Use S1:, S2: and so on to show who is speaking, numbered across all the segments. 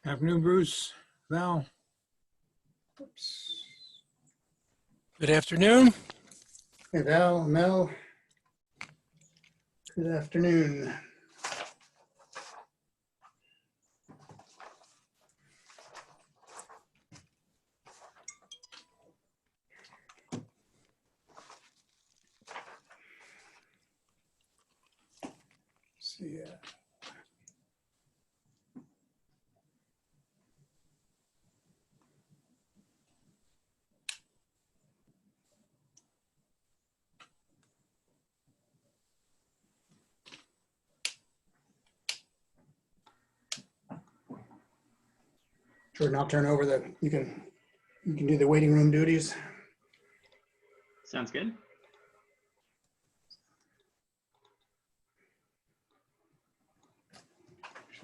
S1: Afternoon, Bruce, Val. Oops.
S2: Good afternoon.
S1: Hey, Val, Mel. Good afternoon. See ya. Jordan, I'll turn over you can do the waiting room duties.
S3: Sounds good.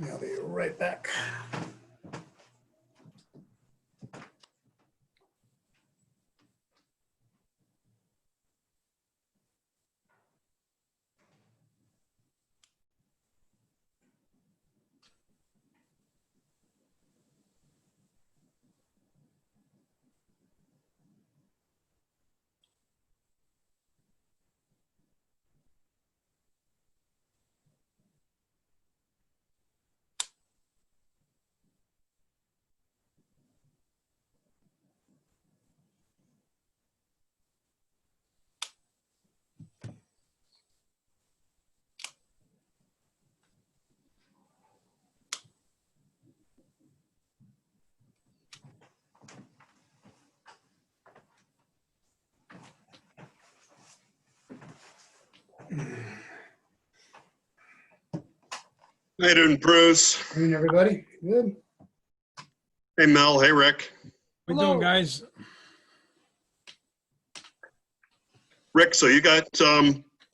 S1: I'll be right back.
S4: How you doing, Bruce?
S1: Good evening, everybody. Good.
S4: Hey, Mel. Hey, Rick.
S1: How you doing, guys?
S4: Rick, so you got,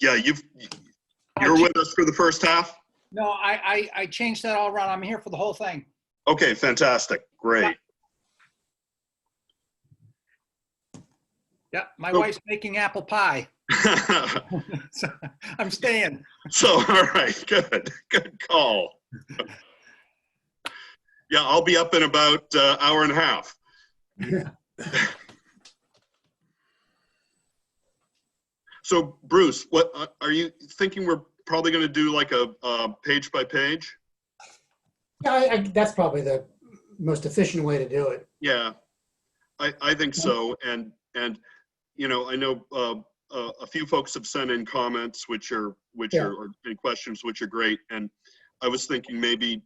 S4: yeah, you're with us for the first half?
S5: No, I changed that all around. I'm here for the whole thing.
S4: Okay, fantastic. Great.
S5: Yeah, my wife's making apple pie. So I'm staying.
S4: So, all right, good call. Yeah, I'll be up in about hour and a half. So, Bruce, what are you thinking? We're probably going to do like a page by page?
S1: Yeah, that's probably the most efficient way to do it.
S4: Yeah, I think so. And you know, I know a few folks have sent in comments, or in questions, which are great. And I was thinking maybe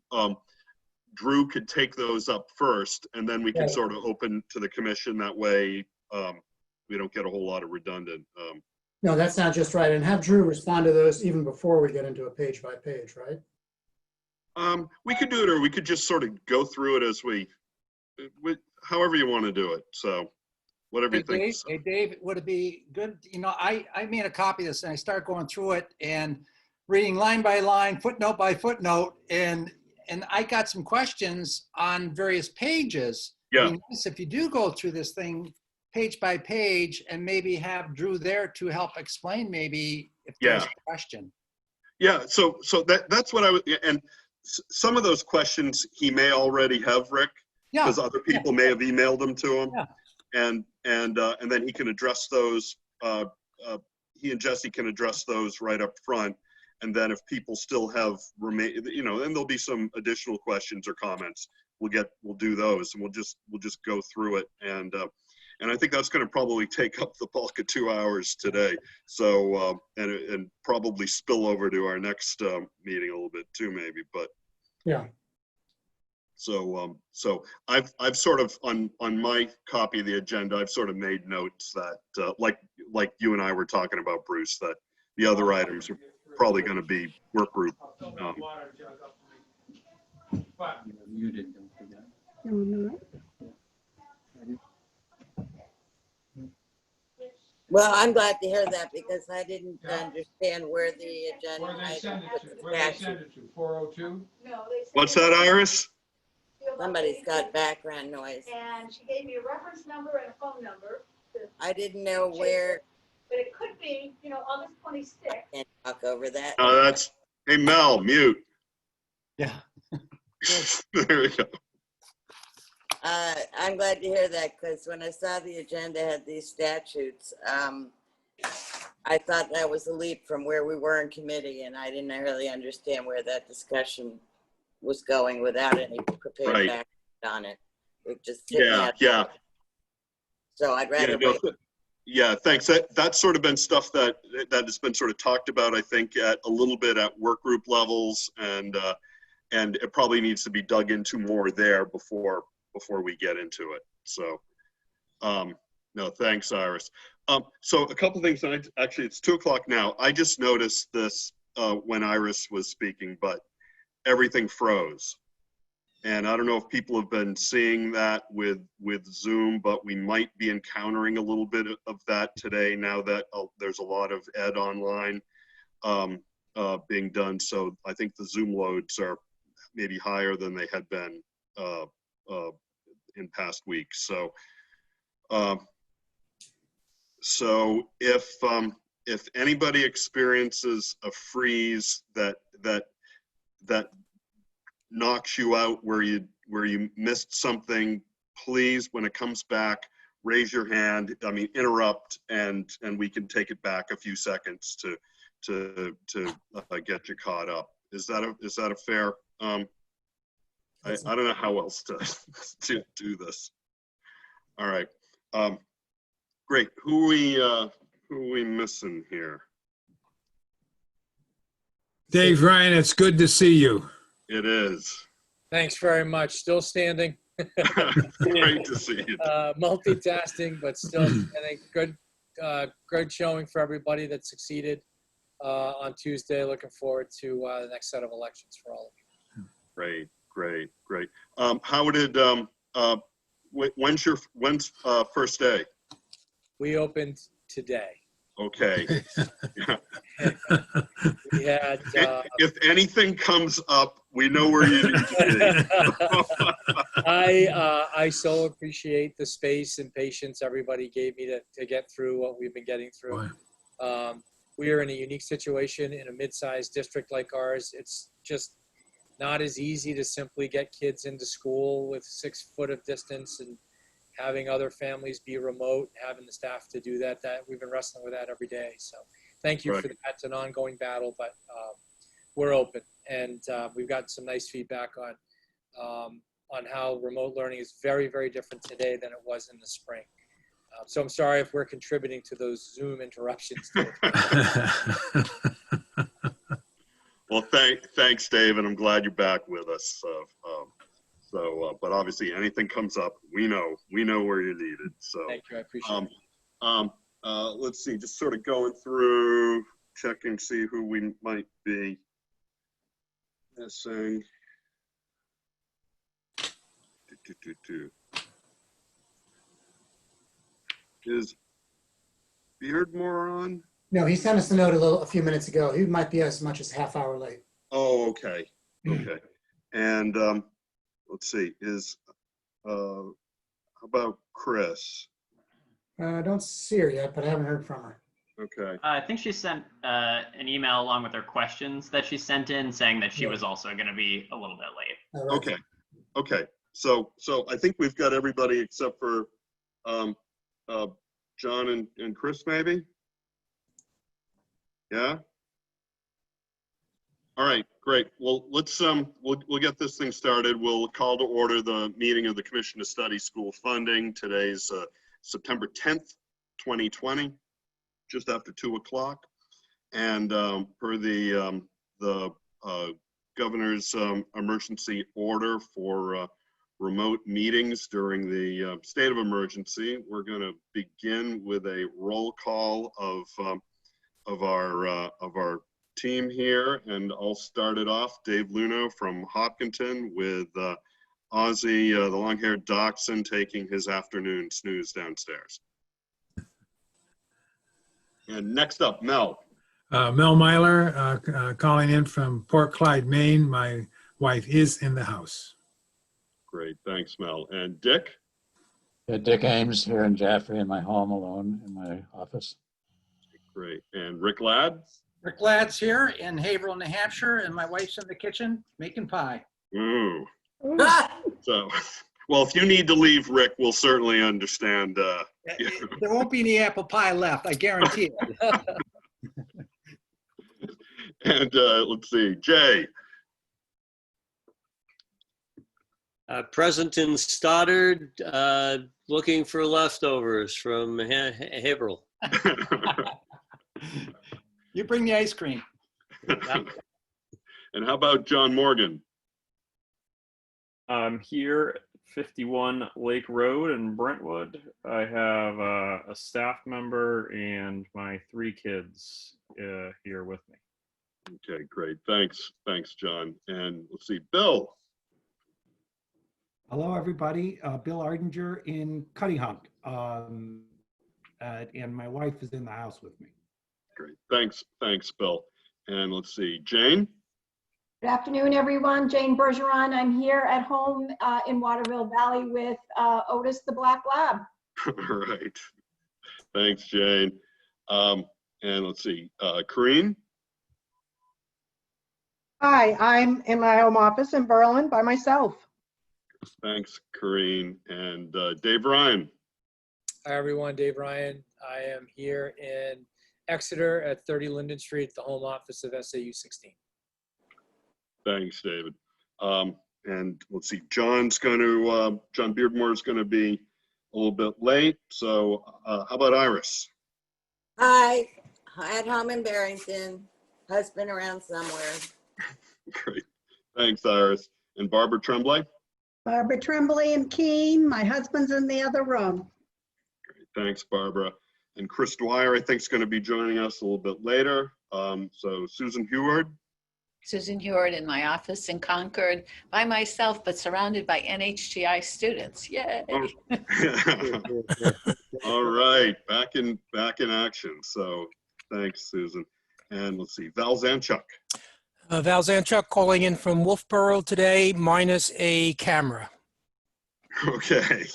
S4: Drew could take those up first, and then we can sort of open to the commission. That way, we don't get a whole lot of redundant.
S1: No, that's not just right. And have Drew respond to those even before we get into a page by page, right?
S4: We could do it, or we could just sort of go through it as however you want to do it. So whatever you think.
S5: Hey, Dave, would it be good? You know, I made a copy of this and I start going through it and reading line by line, footnote by footnote, and I got some questions on various pages.
S4: Yeah.
S5: If you do go through this thing page by page and maybe have Drew there to help explain maybe if there's a question.
S4: Yeah, so that's what I was, and some of those questions he may already have, Rick, because other people may have emailed them to him, and then he can address those. He and Jesse can address those right up front, and then if people still have then there'll be some additional questions or comments. We'll do those, and we'll just go through it, and I think that's going to probably take up the bulk of 2 hours today. So, and probably spill over to our next meeting a little bit too, maybe. But
S1: yeah.
S4: So I've sort of on my copy of the agenda, I've sort of made notes that like you and I were talking about, Bruce, that the other items are probably going to be work group.
S3: Muted, don't forget.
S6: No. Well, I'm glad to hear that because I didn't understand where the agenda.
S7: Where they send it to, 402?
S8: No, they sent
S4: What's that, Iris?
S6: Somebody's got background noise.
S8: And she gave me a reference number and a phone number.
S6: I didn't know where.
S8: But it could be, August 26th.
S6: Can't talk over that.
S4: Hey, Mel, mute.
S5: Yeah.
S4: There we go.
S6: I'm glad to hear that, because when I saw the agenda had these statutes, I thought that was a leap from where we were in committee, and I didn't really understand where that discussion was going without any prepared
S4: Right.
S6: background on it. It just didn't
S4: Yeah,
S6: have.
S4: yeah.
S6: So I'd rather
S4: Yeah, no,
S6: wait.
S4: yeah, thanks. That's sort of been stuff that has been sort of talked about, I think, at a little bit at work group levels, and it probably needs to be dug into more there before we get into it. So, no, thanks, Iris. So a couple things. Actually, it's 2:00 now. I just noticed this when Iris was speaking, but everything froze. And I don't know if people have been seeing that with Zoom, but we might be encountering a little bit of that today now that there's a lot of ed online being done. So I think the Zoom loads are maybe higher than they had been in past weeks. So if anybody experiences a freeze that knocks you out where you missed something, please, when it comes back, raise your hand. I mean, interrupt, and we can take it back a few seconds to get you caught up. Is that a fair? I don't know how else to do this. All right. Great. Who are we missing here?
S9: Dave Ryan, it's good to see you.
S4: It is.
S2: Thanks very much. Still standing.
S4: Great to see you.
S2: Multitasking, but still standing. Good showing for everybody that succeeded on Tuesday. Looking forward to the next set of elections for all of you.
S4: Great. How did when's first day?
S2: We opened today.
S4: Okay.
S2: We had.
S4: If anything comes up, we know where you need to be.
S2: I so appreciate the space and patience everybody gave me to get through what we've been getting through. We are in a unique situation in a mid-sized district like ours. It's just not as easy to simply get kids into school with 6 foot of distance and having other families be remote, having the staff to do that we've been wrestling with that every day. So thank you for that. It's an ongoing battle, but we're open, and we've got some nice feedback on how remote learning is very, very different today than it was in the spring. So I'm sorry if we're contributing to those Zoom interruptions.
S4: Well, thanks, Dave, and I'm glad you're back with us. But obviously, anything comes up, we know where you're needed. So
S2: thank you, I appreciate it.
S4: Let's see, just sort of going through, checking, see who we might be missing. Is Beardmore on?
S1: No, he sent us a note a few minutes ago. He might be as much as half hour late.
S4: Oh, okay. And let's see, how about Chris?
S1: I don't see her yet, but I haven't heard from her.
S4: Okay.
S3: I think she sent an email along with her questions that she sent in saying that she was also going to be a little bit late.
S1: Right.
S4: Okay. So I think we've got everybody except for John and Chris, maybe? Yeah? All right, great. Well, let's we'll get this thing started. We'll call to order the meeting of the Commission to Study School Funding. Today's September 10th, 2020, just after 2:00. And per the governor's emergency order for remote meetings during the state of emergency, we're going to begin with a roll call of our team here, and I'll start it off. Dave Luno from Hopkinton with Ozzy, the long-haired dachshund, taking his afternoon snooze downstairs. And next up, Mel.
S9: Mel Myler, calling in from Port Clyde, Maine. My wife is in the house.
S4: Great, thanks, Mel. And Dick?
S10: Dick Ames here in Jaffrey in my home alone in my office.
S4: Great. And Rick Ladd?
S5: Rick Ladd's here in Haverhill, New Hampshire, and my wife's in the kitchen making pie.
S4: Ooh. So Well, if you need to leave, Rick, we'll certainly understand.
S5: There won't be any apple pie left, I guarantee it.
S4: And let's see, Jay.
S11: Present in Stoddard, looking for leftovers from Haverhill.
S5: You bring the ice cream.
S4: And how about John Morgan?
S12: I'm here, 51 Lake Road in Brentwood. I have a staff member and my 3 kids here with me.
S4: Okay, great. Thanks, John. And let's see, Bill.
S13: Hello, everybody. Bill Ardinger in Cuttyhunk. And my wife is in the house with me.
S4: Great. Thanks, Bill. And let's see, Jane.
S8: Good afternoon, everyone. Jane Bergeron. I'm here at home in Waterville Valley with Otis the Black Lab.
S4: All right. Thanks, Jane. And let's see, Corrine.
S14: Hi, I'm in my home office in Berlin by myself.
S4: Thanks, Corrine. And Dave Ryan.
S2: Hi, everyone. Dave Ryan. I am here in Exeter at 30 Linden Street, the home office of SAU 16.
S4: Thanks, David. And let's see, John Beardmore is going to be a little bit late. So how about Iris?
S6: Hi, at home in Barrington, husband around somewhere.
S4: Great. Thanks, Iris. And Barbara Tremblay?
S14: Barbara Tremblay and Keene. My husband's in the other room.
S4: Great. Thanks, Barbara. And Chris Dwyer, I think, is going to be joining us a little bit later. So Susan Heward.
S15: Susan Heward in my office in Concord by myself, but surrounded by NHGI students. Yay!
S4: All right, back in action. So thanks, Susan. And let's see, Val Zanchuk.
S16: Val Zanchuk calling in from Wolfboro today, minus a camera.
S4: Okay,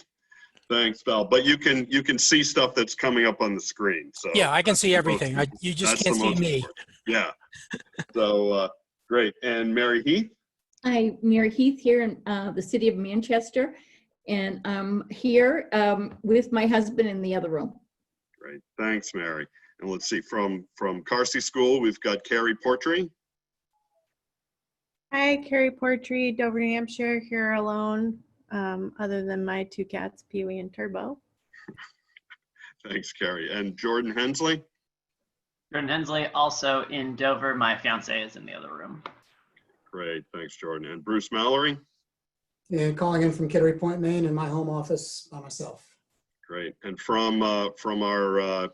S4: thanks, Val. But you can see stuff that's coming up on the screen. So
S16: yeah, I can see everything. You just can't see me.
S4: Yeah. So great. And Mary Heath.
S17: Hi, Mary Heath here in the city of Manchester, and I'm here with my husband in the other room.
S4: Great. Thanks, Mary. And let's see, from Carsey School, we've got Carrie Portree.
S18: Hi, Carrie Portree, Dover, New Hampshire, here alone, other than my 2 cats, Pee-wee and Turbo.
S4: Thanks, Carrie. And Jordan Hensley?
S3: Jordan Hensley, also in Dover. My fiance is in the other room.
S4: Great, thanks, Jordan. And Bruce Mallory?
S1: And calling in from Kittery Point, Maine, in my home office by myself.
S4: Great. And from our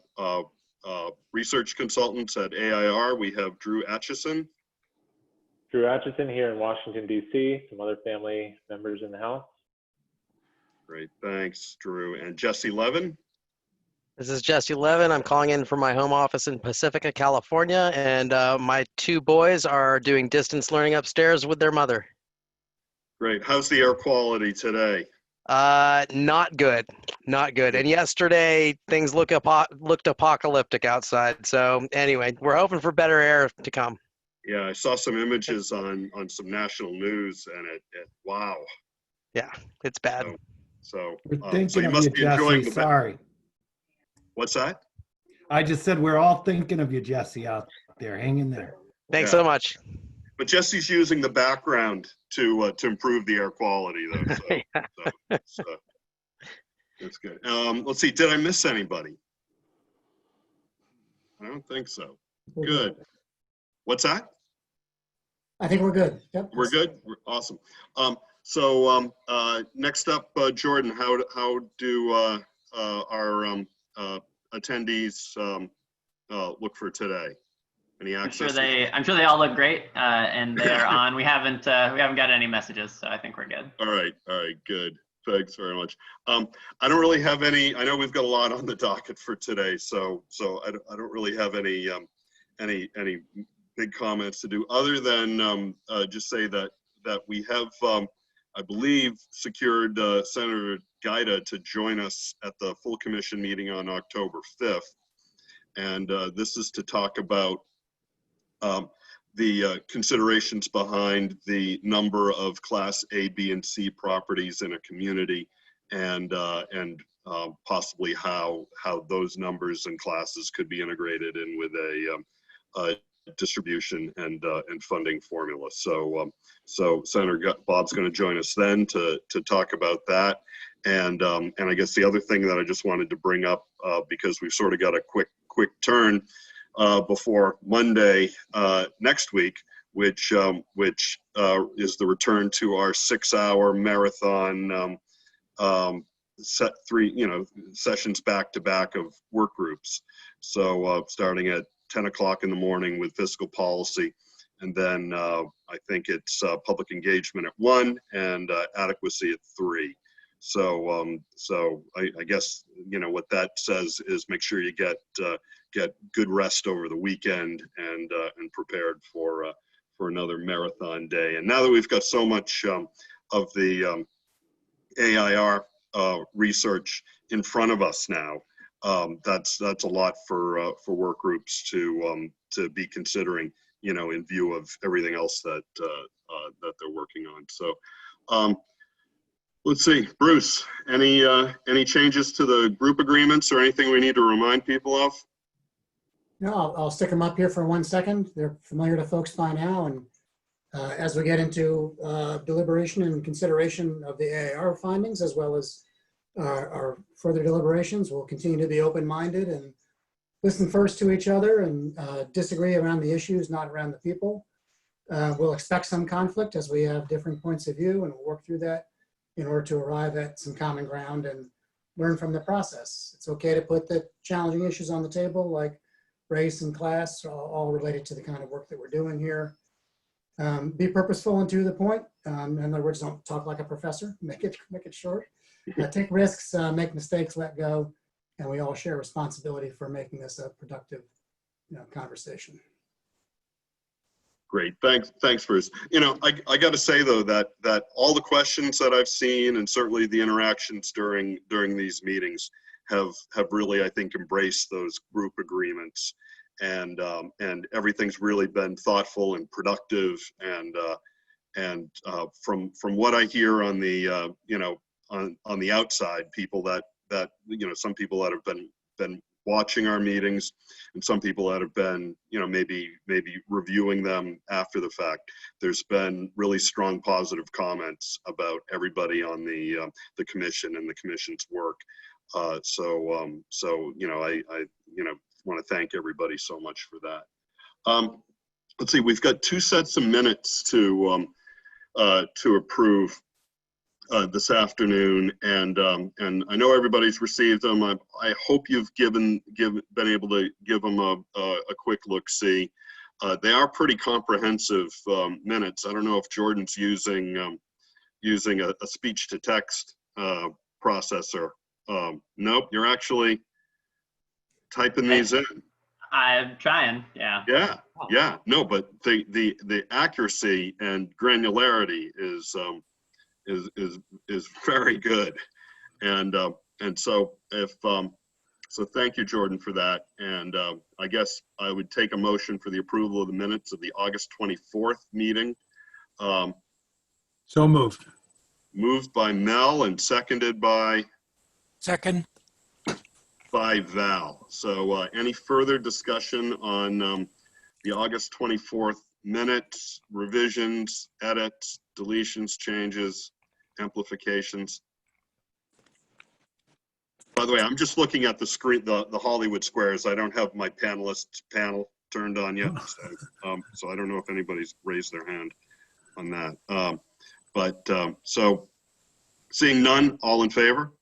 S4: research consultants at AIR, we have Drew Atchison.
S19: Drew Atchison here in Washington, D.C. Some other family members in the house.
S4: Great, thanks, Drew. And Jesse Levin.
S20: This is Jesse Levin. I'm calling in from my home office in Pacifica, California, and my 2 boys are doing distance learning upstairs with their mother.
S4: Great. How's the air quality today?
S20: Not good. Not good. And yesterday, things looked apocalyptic outside. So anyway, we're hoping for better air to come.
S4: Yeah, I saw some images on some national news, and it wow.
S20: Yeah, it's bad.
S13: We're
S4: So
S13: thinking
S4: you
S13: of
S4: must
S13: you,
S4: be enjoying
S13: Jesse.
S4: the
S13: Sorry.
S4: What's that?
S13: I just said we're all thinking of you, Jesse, out there. Hang in there.
S20: Thanks so much.
S4: But Jesse's using the background to improve the air quality, though. So that's good. Let's see. Did I miss anybody? I don't think so. Good. What's that?
S1: I think we're good. Yep.
S4: We're good. We're awesome. Next up, Jordan, how do our attendees look for today? Any access?
S3: I'm sure they all look great, and they're on. We haven't got any messages, so I think we're good.
S4: All right, good. Thanks very much. I don't really have any. I know we've got a lot on the docket for today, so I don't really have any big comments to do, other than just say that we have, I believe, secured Senator Gaida to join us at the full commission meeting on October 5th. And this is to talk about considerations behind the number of Class A, B, and C properties in a community, and possibly how those numbers and classes could be integrated in with a distribution and funding formula. So Senator Bob's going to join us then to talk about that. And I guess the other thing that I just wanted to bring up, because we've sort of got a quick turn before Monday next week, which is the return to our 6-hour marathon, set 3 sessions back to back of work groups. So starting at 10 o'clock in the morning with fiscal policy, and then I think it's public engagement at 1 and adequacy at 3. So I guess what that says is make sure you get good rest over the weekend and prepared for another marathon day. And now that we've got so much of the AIR research in front of us now, that's a lot for work groups to be considering, in view of everything else that they're working on. So let's see, Bruce, any changes to the group agreements or anything we need to remind people of?
S1: No, I'll stick them up here for 1 second. They're familiar to folks by now, and as we get into deliberation and consideration of the AIR findings, as well as our further deliberations, we'll continue to be open-minded and listen first to each other and disagree around the issues, not around the people. We'll expect some conflict as we have different points of view, and we'll work through that in order to arrive at some common ground and learn from the process. It's okay to put the challenging issues on the table, like race and class, all related to the kind of work that we're doing here. Be purposeful and to the point. In other words, don't talk like a professor. Make it short. Take risks, make mistakes, let go, and we all share responsibility for making this a productive, conversation.
S4: Great, thanks, Bruce. I got to say though that all the questions that I've seen, and certainly the interactions during these meetings, have really, I think, embraced those group agreements, and everything's really been thoughtful and productive, and from what I hear on the on the outside, people that some people that have been watching our meetings, and some people that have been maybe reviewing them after the fact, there's been really strong positive comments about everybody on the commission and the commission's work. So I want to thank everybody so much for that. Let's see, we've got 2 sets of minutes to approve this afternoon, and I know everybody's received them. I hope you've been able to give them a quick look-see. They are pretty comprehensive minutes. I don't know if Jordan's using a speech-to-text processor. Nope, you're actually typing these in.
S3: I'm trying, yeah.
S4: Yeah. No, but the accuracy and granularity is very good, and so so thank you, Jordan, for that. And I guess I would take a motion for the approval of the minutes of the August 24th meeting.
S9: So moved.
S4: Moved by Mel and seconded by?
S16: Second.
S4: By Val. So any further discussion on the August 24th minutes, revisions, edits, deletions, changes, amplifications? By the way, I'm just looking at the screen, the Hollywood squares. I don't have my panelists panel turned on yet, so I don't know if anybody's raised their hand on that. So seeing none, all in favor?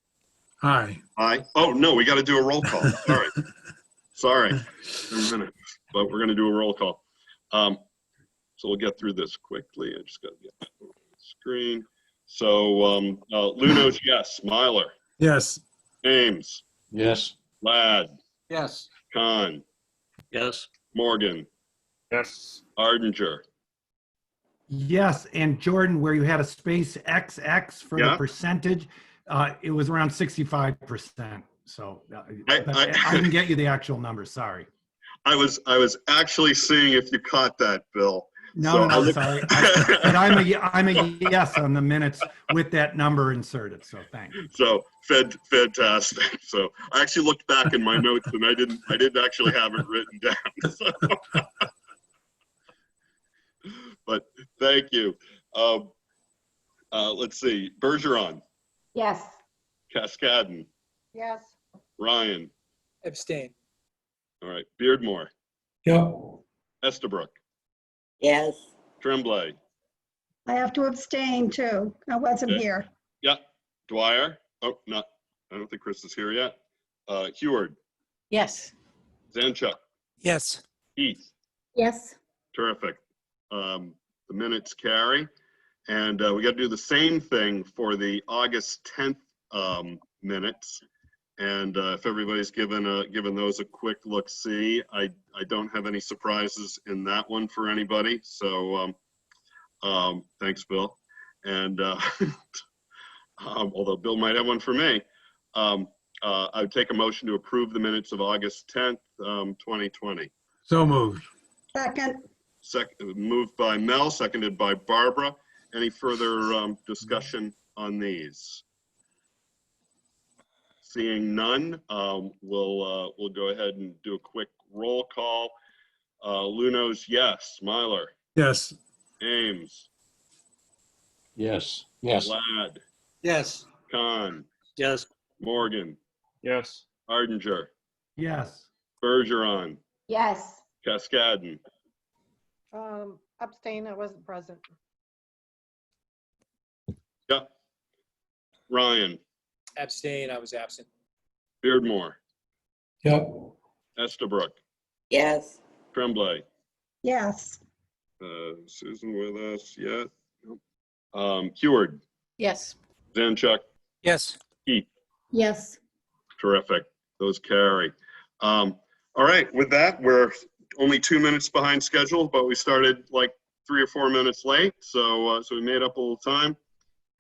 S9: Aye.
S4: Aye. Oh no, we got to do a roll call. All right. Sorry, in a minute, but we're going to do a roll call. So we'll get through this quickly. I just got to get the screen. So Luno's yes. Myler?
S9: Yes.
S4: Ames?
S10: Yes.
S4: Ladd?
S5: Yes.
S4: Khan?
S11: Yes.
S4: Morgan?
S12: Yes.
S4: Ardinger?
S13: Yes, and Jordan, where you had a space XX for the percentage, it was around 65%. So I can get you the actual numbers, sorry.
S4: I was actually seeing if you caught that, Bill.
S13: No, no, sorry. But I'm a yes on the minutes with that number inserted, so thanks.
S4: So fantastic. So I actually looked back in my notes and I didn't actually have it written down. So. But thank you. Let's see. Bergeron,
S8: Yes.
S4: Cascadden,
S8: Yes.
S4: Ryan.
S2: Abstain.
S4: All right. Beardmore,
S7: Yep.
S4: Estabrook,
S6: Yes.
S4: Tremblay.
S14: I have to abstain too. I wasn't
S4: Okay.
S14: here.
S4: Yeah. Dwyer. Oh, no. I don't think Chris is here yet. Heward,
S15: Yes.
S4: Zanchuk,
S16: Yes.
S4: Heath.
S17: Yes.
S4: Terrific. The minutes carry. And we got to do the same thing for the August 10th minutes. And if everybody's given those a quick look see, I don't have any surprises in that one for anybody. So thanks, Bill. And although Bill might have one for me, I would take a motion to approve the minutes of August 10th, 2020.
S9: So moved.
S14: Second.
S4: Moved by Mel, seconded by Barbara. Any further discussion on these? Seeing none, we'll go ahead and do a quick roll call. Lunos, yes. Myler.
S9: Yes.
S4: Ames.
S10: Yes. Yes.
S4: Ladd.
S5: Yes.
S4: Khan.
S11: Yes.
S4: Morgan.
S12: Yes.
S4: Ardinger.
S13: Yes.
S4: Bergeron.
S8: Yes.
S4: Cascadden.
S8: Abstain, I wasn't present.
S4: Yep. Ryan.
S2: Abstain, I was absent.
S4: Beardmore.
S7: Yep.
S4: Estabrook.
S6: Yes.
S4: Tremblay.
S14: Yes.
S4: Susan with us yet? Nope. Heward.
S15: Yes.
S4: Zanchuk.
S16: Yes.
S4: Heath.
S17: Yes.
S4: Terrific. Those carry. All right. With that, we're only 2 minutes behind schedule, but we started like 3 or 4 minutes late. So we made up a little time.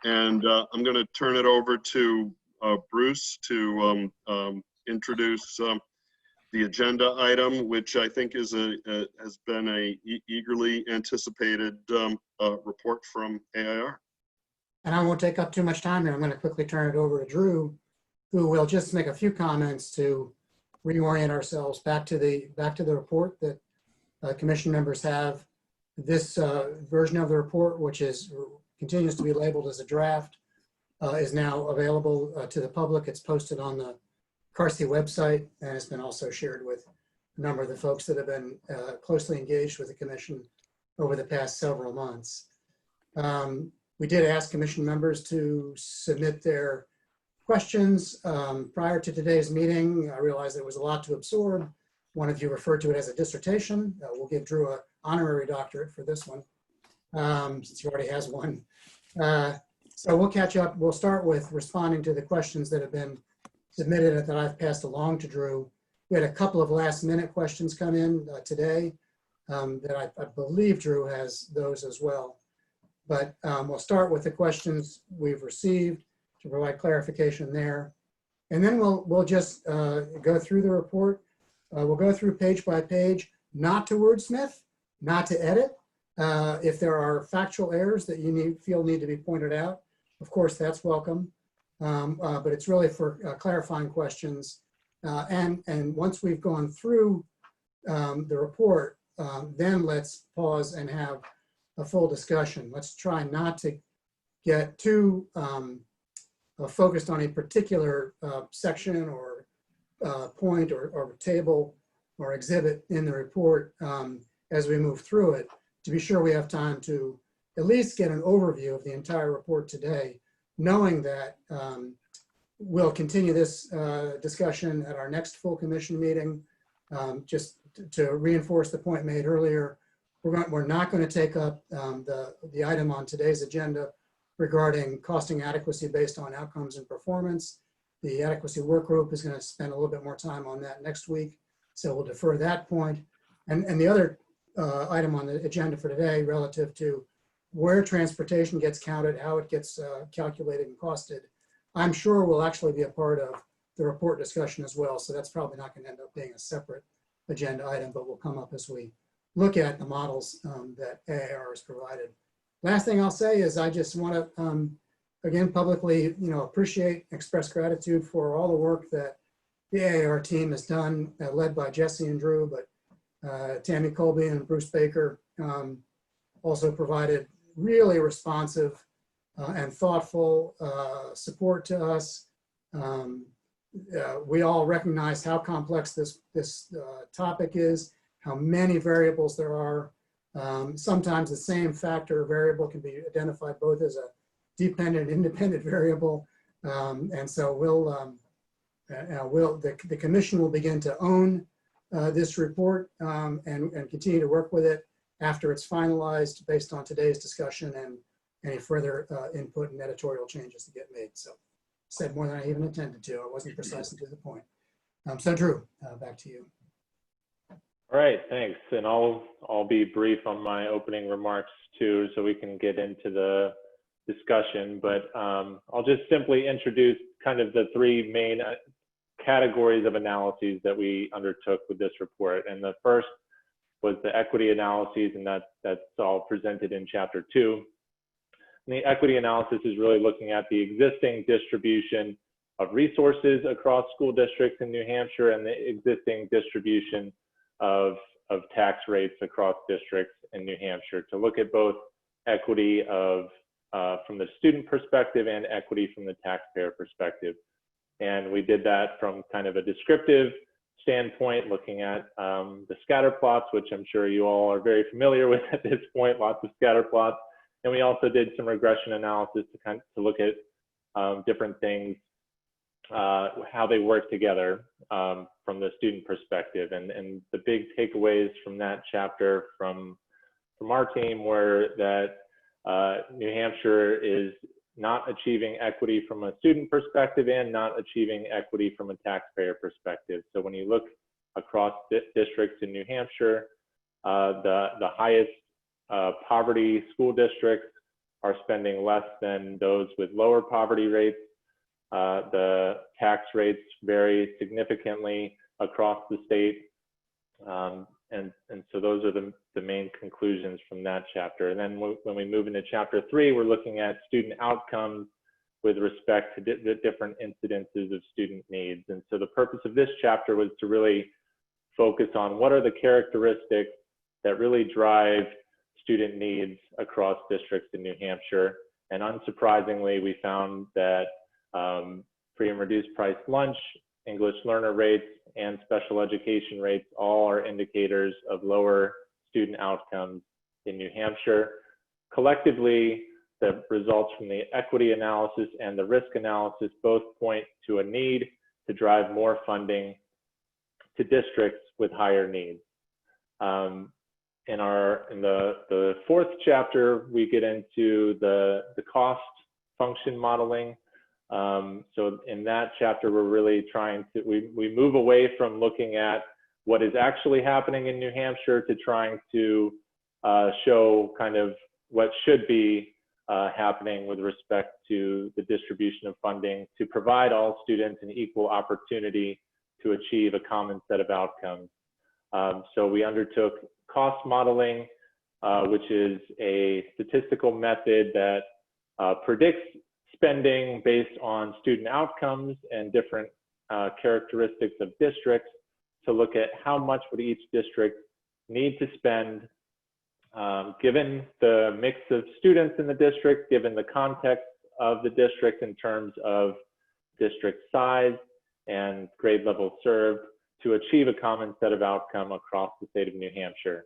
S4: And I'm going to turn it over to Bruce to introduce the agenda item, which I think is has been a eagerly anticipated report from AIR.
S1: And I won't take up too much time here. I'm going to quickly turn it over to Drew, who will just make a few comments to reorient ourselves back to the report that commission members have. This version of the report, which continues to be labeled as a draft, is now available to the public. It's posted on the CARSI website, and it's been also shared with a number of the folks that have been closely engaged with the commission over the past several months. We did ask commission members to submit their questions prior to today's meeting. I realized there was a lot to absorb. One of you referred to it as a dissertation. We'll give Drew an honorary doctorate for this one, since he already has one. So we'll catch up. We'll start with responding to the questions that have been submitted and that I've passed along to Drew. We had a couple of last minute questions come in today that I believe Drew has those as well. But we'll start with the questions we've received to provide clarification there. And then we'll just go through the report. We'll go through page by page, not to wordsmith, not to edit. If there are factual errors that you feel need to be pointed out, of course, that's welcome. But it's really for clarifying questions. And once we've gone through the report, then let's pause and have a full discussion. Let's try not to get too focused on a particular section or point or table or exhibit in the report as we move through it, to be sure we have time to at least get an overview of the entire report today, knowing that we'll continue this discussion at our next full commission meeting. Just to reinforce the point made earlier, we're not going to take up the item on today's agenda regarding costing adequacy based on outcomes and performance. The adequacy work group is going to spend a little bit more time on that next week, so we'll defer that point. And the other item on the agenda for today relative to where transportation gets counted, how it gets calculated and costed, I'm sure will actually be a part of the report discussion as well. So that's probably not going to end up being a separate agenda item, but will come up as we look at the models that AAR has provided. Last thing I'll say is I just want to, again, publicly, appreciate, express gratitude for all the work that the AAR team has done, led by Jesse and Drew, but Tammy Colby and Bruce Baker also provided really responsive and thoughtful support to us. We all recognize how complex this topic is, how many variables there are. Sometimes the same factor or variable can be identified both as a dependent and independent variable. And so the commission will begin to own this report and continue to work with it after it's finalized based on today's discussion and any further input and editorial changes that get made. So said more than I even intended to. I wasn't precisely to the point. So Drew, back to you.
S19: All right, thanks. And I'll be brief on my opening remarks too, so we can get into the discussion. But I'll just simply introduce kind of the three main categories of analyses that we undertook with this report. And the first was the equity analyses, and that's all presented in chapter 2. And the equity analysis is really looking at the existing distribution of resources across school districts in New Hampshire and the existing distribution of tax rates across districts in New Hampshire, to look at both equity from the student perspective and equity from the taxpayer perspective. And we did that from kind of a descriptive standpoint, looking at the scatter plots, which I'm sure you all are very familiar with at this point, lots of scatter plots. And we also did some regression analysis to look at different things, how they work together from the student perspective. And the big takeaways from that chapter from our team were that New Hampshire is not achieving equity from a student perspective and not achieving equity from a taxpayer perspective. So when you look across districts in New Hampshire, the highest poverty school districts are spending less than those with lower poverty rates. The tax rates vary significantly across the state. And so those are the main conclusions from that chapter. And then when we move into chapter 3, we're looking at student outcomes with respect to the different incidences of student needs. And so the purpose of this chapter was to really focus on what are the characteristics that really drive student needs across districts in New Hampshire. And unsurprisingly, we found that free and reduced price lunch, English learner rates, and special education rates all are indicators of lower student outcomes in New Hampshire. Collectively, the results from the equity analysis and the risk analysis both point to a need to drive more funding to districts with higher needs. In the fourth chapter, we get into the cost function modeling. So in that chapter, we're really trying to, we move away from looking at what is actually happening in New Hampshire to trying to show kind of what should be happening with respect to the distribution of funding to provide all students an equal opportunity to achieve a common set of outcomes. So we undertook cost modeling, which is a statistical method that predicts spending based on student outcomes and different characteristics of districts to look at how much would each district need to spend given the mix of students in the district, given the context of the district in terms of district size and grade level served to achieve a common set of outcome across the state of New Hampshire.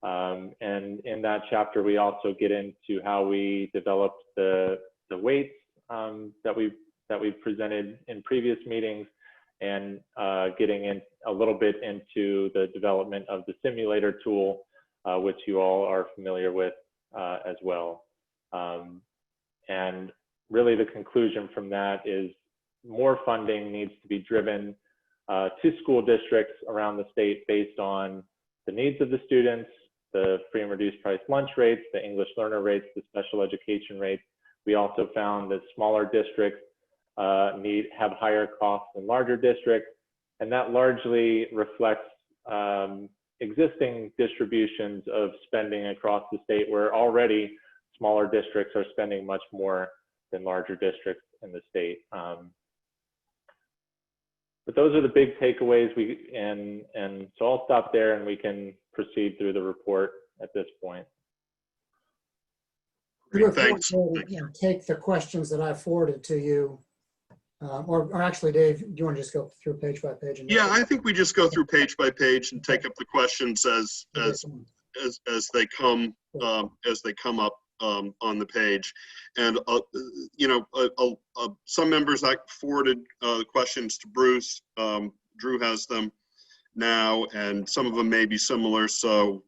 S19: And in that chapter, we also get into how we developed the weights that we've presented in previous meetings, and getting in a little bit into the development of the simulator tool, which you all are familiar with as well. And really the conclusion from that is more funding needs to be driven to school districts around the state based on the needs of the students, the free and reduced price lunch rates, the English learner rates, the special education rates. We also found that smaller districts have higher costs than larger districts, and that largely reflects existing distributions of spending across the state, where already smaller districts are spending much more than larger districts in the state. But those are the big takeaways. And so I'll stop there and we can proceed through the report at this point.
S1: Great, thanks. Take the questions that I forwarded to you. Or actually, Dave, do you want to just go through page by page?
S4: Yeah, I think we just go through page by page and take up the questions as they come up on the page. And you know, some members I forwarded questions to Bruce. Drew has them now, and some of them may be similar. So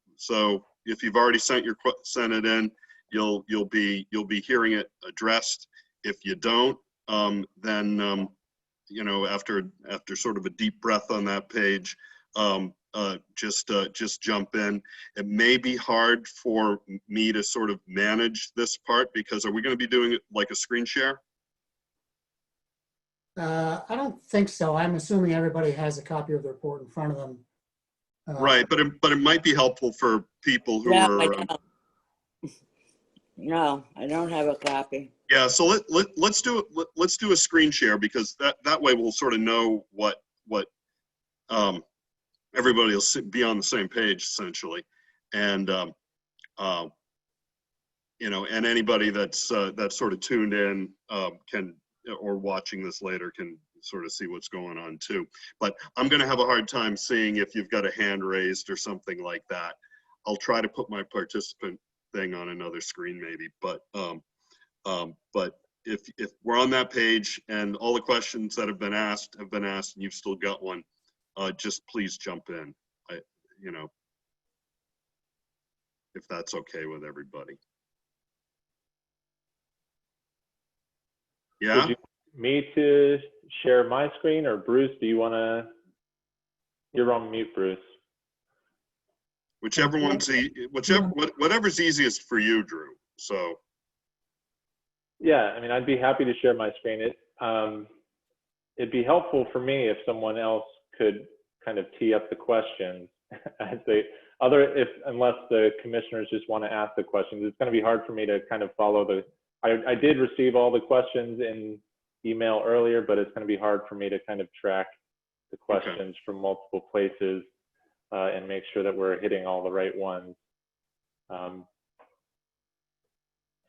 S4: if you've already sent it in, you'll be hearing it addressed. If you don't, then you know, after sort of a deep breath on that page, just jump in. It may be hard for me to sort of manage this part, because are we going to be doing it like a screen share?
S1: I don't think so. I'm assuming everybody has a copy of the report in front of them.
S4: Right, but it might be helpful for people who are.
S6: No, I don't have a copy.
S4: Yeah, so let's do a screen share, because that way we'll sort of know what everybody will be on the same page essentially, and you know, and anybody that's sort of tuned in can, or watching this later, can sort of see what's going on too. But I'm going to have a hard time seeing if you've got a hand raised or something like that. I'll try to put my participant thing on another screen maybe, but if we're on that page and all the questions that have been asked and you've still got one, just please jump in. You know, if that's okay with everybody. Yeah.
S19: Would you me to share my screen, or Bruce, do you want to? You're on mute, Bruce.
S4: Whichever one's whatever's easiest for you, Drew. So.
S19: Yeah, I mean, I'd be happy to share my screen. It'd be helpful for me if someone else could kind of tee up the questions. Unless the commissioners just want to ask the questions, it's going to be hard for me to kind of follow the. I did receive all the questions in email earlier, but it's going to be hard for me to kind of track the questions from multiple places and make sure that we're hitting all the right ones.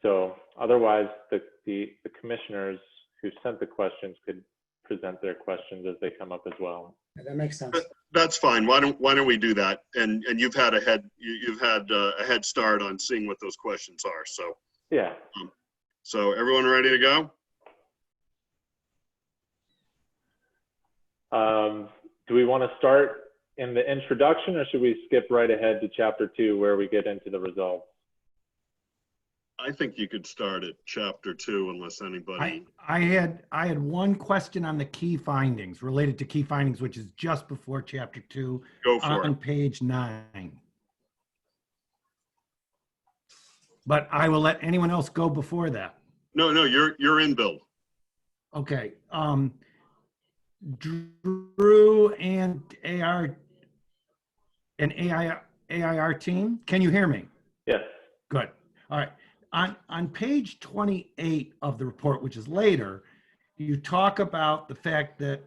S19: So otherwise, the commissioners who sent the questions could present their questions as they come up as well.
S1: Yeah, that makes sense.
S4: That's fine. Why don't we do that? And you've had a head start on seeing what those questions are. So
S19: yeah.
S4: So everyone ready to go?
S19: Do we want to start in the introduction, or should we skip right ahead to chapter 2 where we get into the results?
S4: I think you could start at chapter 2 unless anybody.
S13: I had one question on the key findings, related to key findings, which is just before chapter 2.
S4: Go for it.
S13: On page 9. But I will let anyone else go before that.
S4: No, you're in, Bill.
S13: Okay. Drew and AIR team, can you hear me?
S19: Yes.
S13: Good. All right. On page 28 of the report, which is later, you talk about the fact that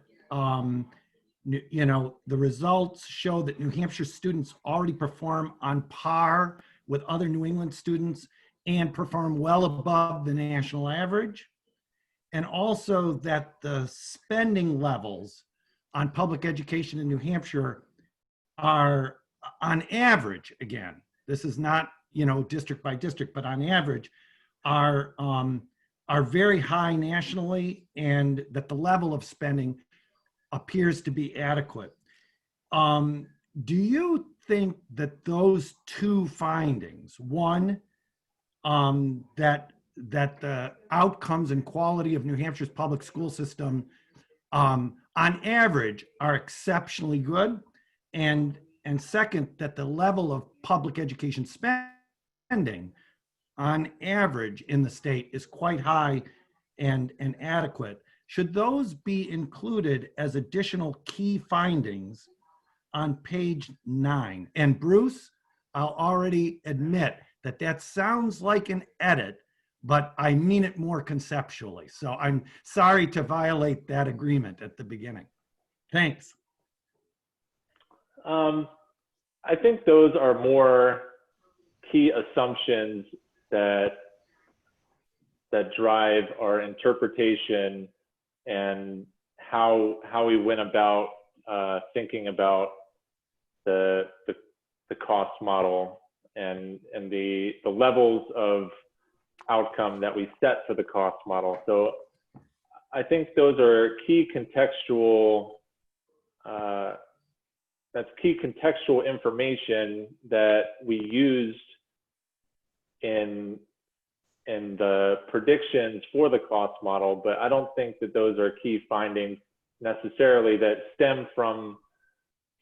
S13: you know, the results show that New Hampshire students already perform on par with other New England students and perform well above the national average. And also that the spending levels on public education in New Hampshire are, on average, again, this is not, you know, district by district, but on average, are very high nationally, and that the level of spending appears to be adequate. Do you think that those two findings, one, that the outcomes and quality of New Hampshire's public school system on average are exceptionally good, and second, that the level of public education spending on average in the state is quite high and adequate, should those be included as additional key findings on page 9. And Bruce, I'll already admit that that sounds like an edit, but I mean it more conceptually. So I'm sorry to violate that agreement at the beginning. Thanks.
S19: I think those are more key assumptions that drive our interpretation and how we went about thinking about the cost model and the levels of outcome that we set for the cost model. So I think those are key contextual that's key contextual information that we used in the predictions for the cost model, but I don't think that those are key findings necessarily that stem from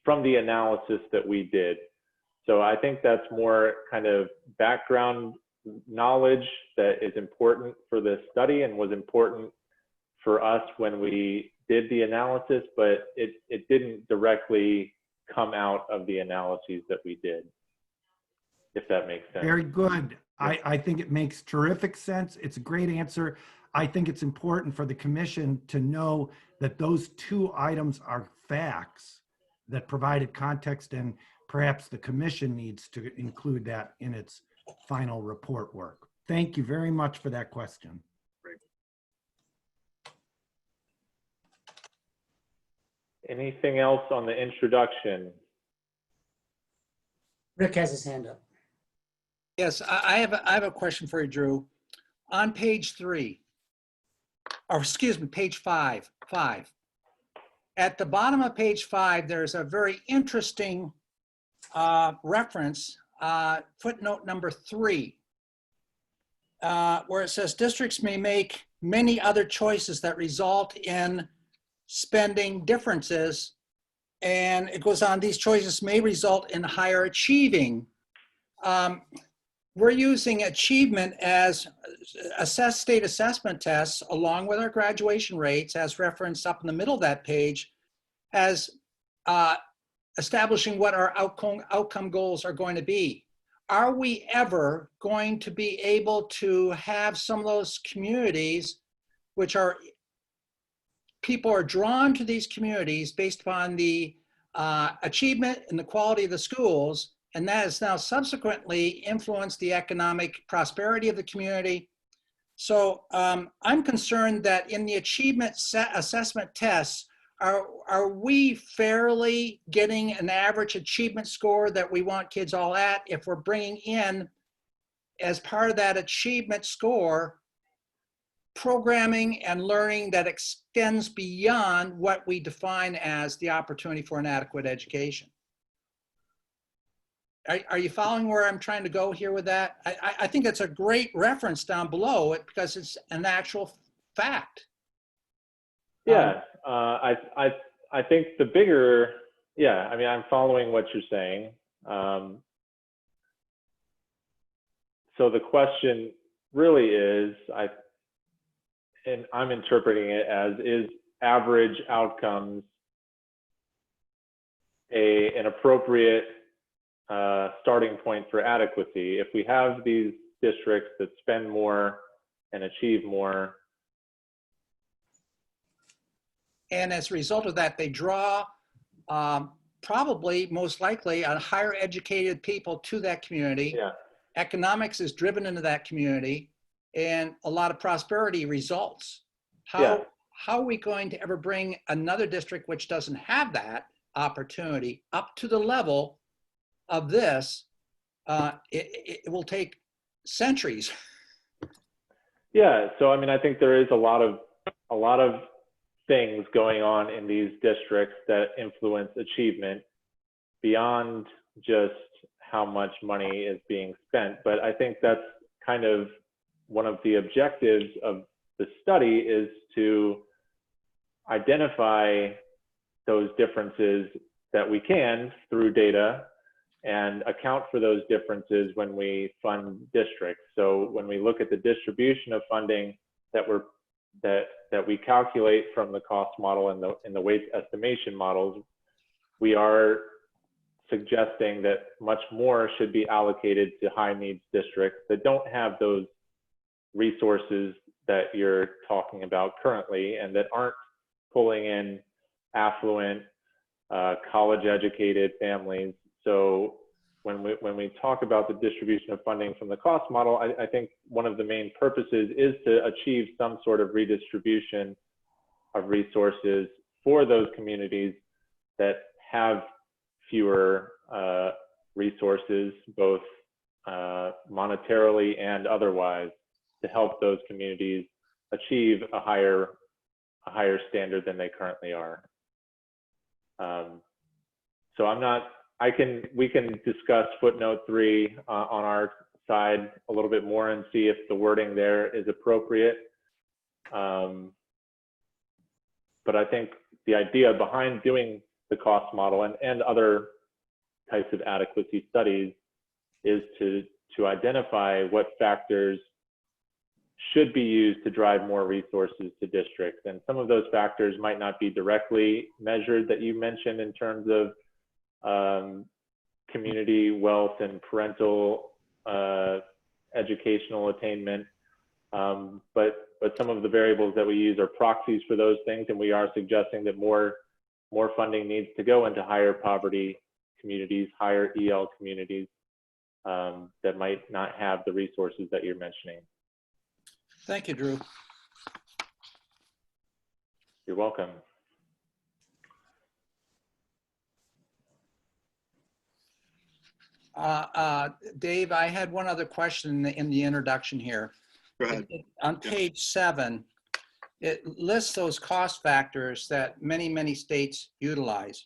S19: the analysis that we did. So I think that's more kind of background knowledge that is important for this study and was important for us when we did the analysis, but it didn't directly come out of the analyses that we did, if that makes sense.
S13: Very good. I think it makes terrific sense. It's a great answer. I think it's important for the commission to know that those two items are facts that provided context, and perhaps the commission needs to include that in its final report work. Thank you very much for that question.
S19: Anything else on the introduction?
S1: Rick has his hand up.
S5: Yes, I have a question for you, Drew. On page 3, or excuse me, page 5. At the bottom of page 5, there's a very interesting reference, footnote number 3, where it says districts may make many other choices that result in spending differences. And it goes on, these choices may result in higher achieving. We're using achievement as state assessment tests along with our graduation rates as referenced up in the middle of that page as establishing what our outcome goals are going to be. Are we ever going to be able to have some of those communities which are, people are drawn to these communities based upon the achievement and the quality of the schools, and that has now subsequently influenced the economic prosperity of the community. So I'm concerned that in the achievement assessment tests, are we fairly getting an average achievement score that we want kids all at if we're bringing in, as part of that achievement score, programming and learning that extends beyond what we define as the opportunity for an adequate education? Are you following where I'm trying to go here with that? I think it's a great reference down below it because it's an actual fact.
S19: Yeah, I think the bigger, yeah, I mean, I'm following what you're saying. So the question really is, and I'm interpreting it as, is average outcomes an appropriate starting point for adequacy? If we have these districts that spend more and achieve more,
S5: and as a result of that, they draw probably most likely on higher educated people to that community.
S19: Yeah.
S5: Economics is driven into that community, and a lot of prosperity results.
S19: Yeah.
S5: How are we going to ever bring another district which doesn't have that opportunity up to the level of this? It will take centuries.
S19: Yeah, so I mean, I think there is a lot of things going on in these districts that influence achievement beyond just how much money is being spent. But I think that's kind of one of the objectives of the study, is to identify those differences that we can through data and account for those differences when we fund districts. So when we look at the distribution of funding that we calculate from the cost model and the weight estimation models, we are suggesting that much more should be allocated to high needs districts that don't have those resources that you're talking about currently and that aren't pulling in affluent, college educated families. So when we talk about the distribution of funding from the cost model, I think one of the main purposes is to achieve some sort of redistribution of resources for those communities that have fewer resources, both monetarily and otherwise, to help those communities achieve a higher standard than they currently are. So we can discuss footnote 3 on our side a little bit more and see if the wording there is appropriate. But I think the idea behind doing the cost model and other types of adequacy studies is to identify what factors should be used to drive more resources to districts. And some of those factors might not be directly measured that you mentioned in terms of community wealth and parental educational attainment. But some of the variables that we use are proxies for those things, and we are suggesting that more funding needs to go into higher poverty communities, higher EL communities that might not have the resources that you're mentioning.
S5: Thank you, Drew.
S19: You're welcome.
S5: Dave, I had one other question in the introduction here.
S4: Go ahead.
S5: On page 7, it lists those cost factors that many states utilize.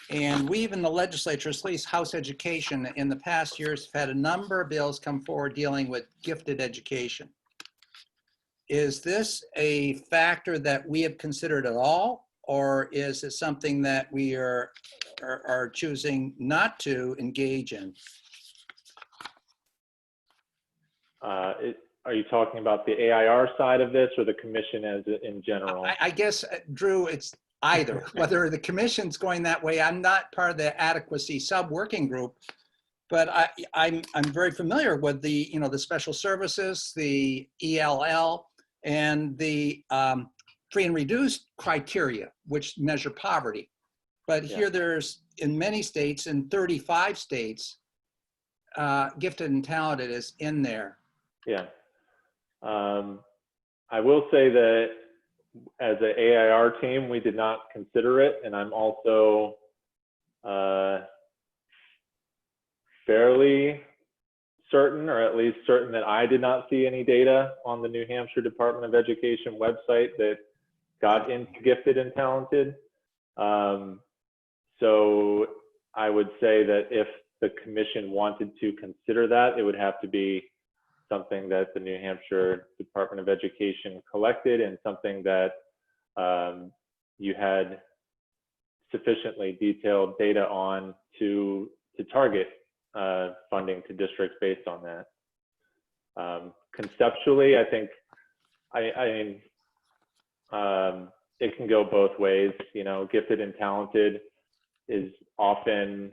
S5: And we've in the legislature, at least House Education, in the past years have had a number of bills come forward dealing with gifted education. Is this a factor that we have considered at all, or is it something that we are choosing not to engage in?
S19: Are you talking about the AIR side of this or the commission as in general?
S5: I guess, Drew, it's either. Whether the commission's going that way, I'm not part of the adequacy sub-working group, but I'm very familiar with the the special services, the ELL, and the free and reduced criteria, which measure poverty. But here there's, in many states, in 35 states, gifted and talented is in there.
S19: Yeah. I will say that as an AIR team, we did not consider it, and I'm also fairly certain, or at least certain, that I did not see any data on the New Hampshire Department of Education website that got into gifted and talented. So I would say that if the commission wanted to consider that, it would have to be something that the New Hampshire Department of Education collected and something that you had sufficiently detailed data on to target funding to districts based on that. Conceptually, I think, it can go both ways. Gifted and talented is often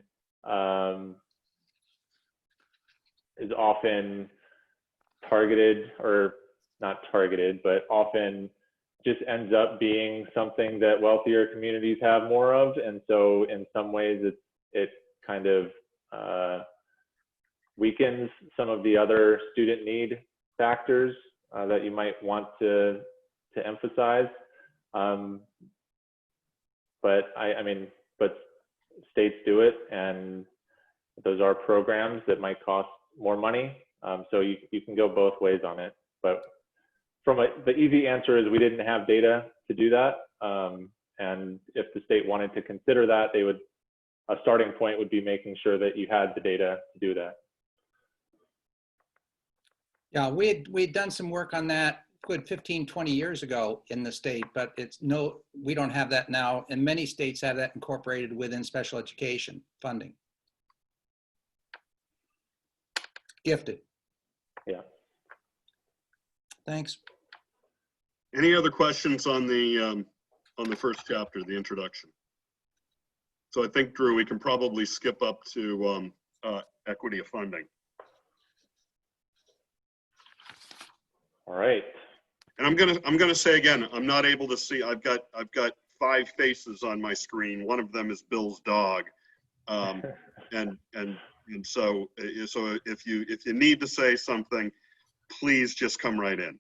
S19: targeted, or not targeted, but often just ends up being something that wealthier communities have more of. And so in some ways it kind of weakens some of the other student need factors that you might want to emphasize. But but states do it, and those are programs that might cost more money. So you can go both ways on it. But the easy answer is we didn't have data to do that. And if the state wanted to consider that, a starting point would be making sure that you had the data to do that.
S5: Yeah, we'd done some work on that good 15, 20 years ago in the state, but we don't have that now. And many states have that incorporated within special education funding. Gifted.
S19: Yeah.
S5: Thanks.
S4: Any other questions on the first chapter, the introduction? So I think, Drew, we can probably skip up to equity of funding.
S19: All right.
S4: And I'm gonna say again, I'm not able to see. I've got 5 faces on my screen. One of them is Bill's dog, and so if you need to say something, please just come right in.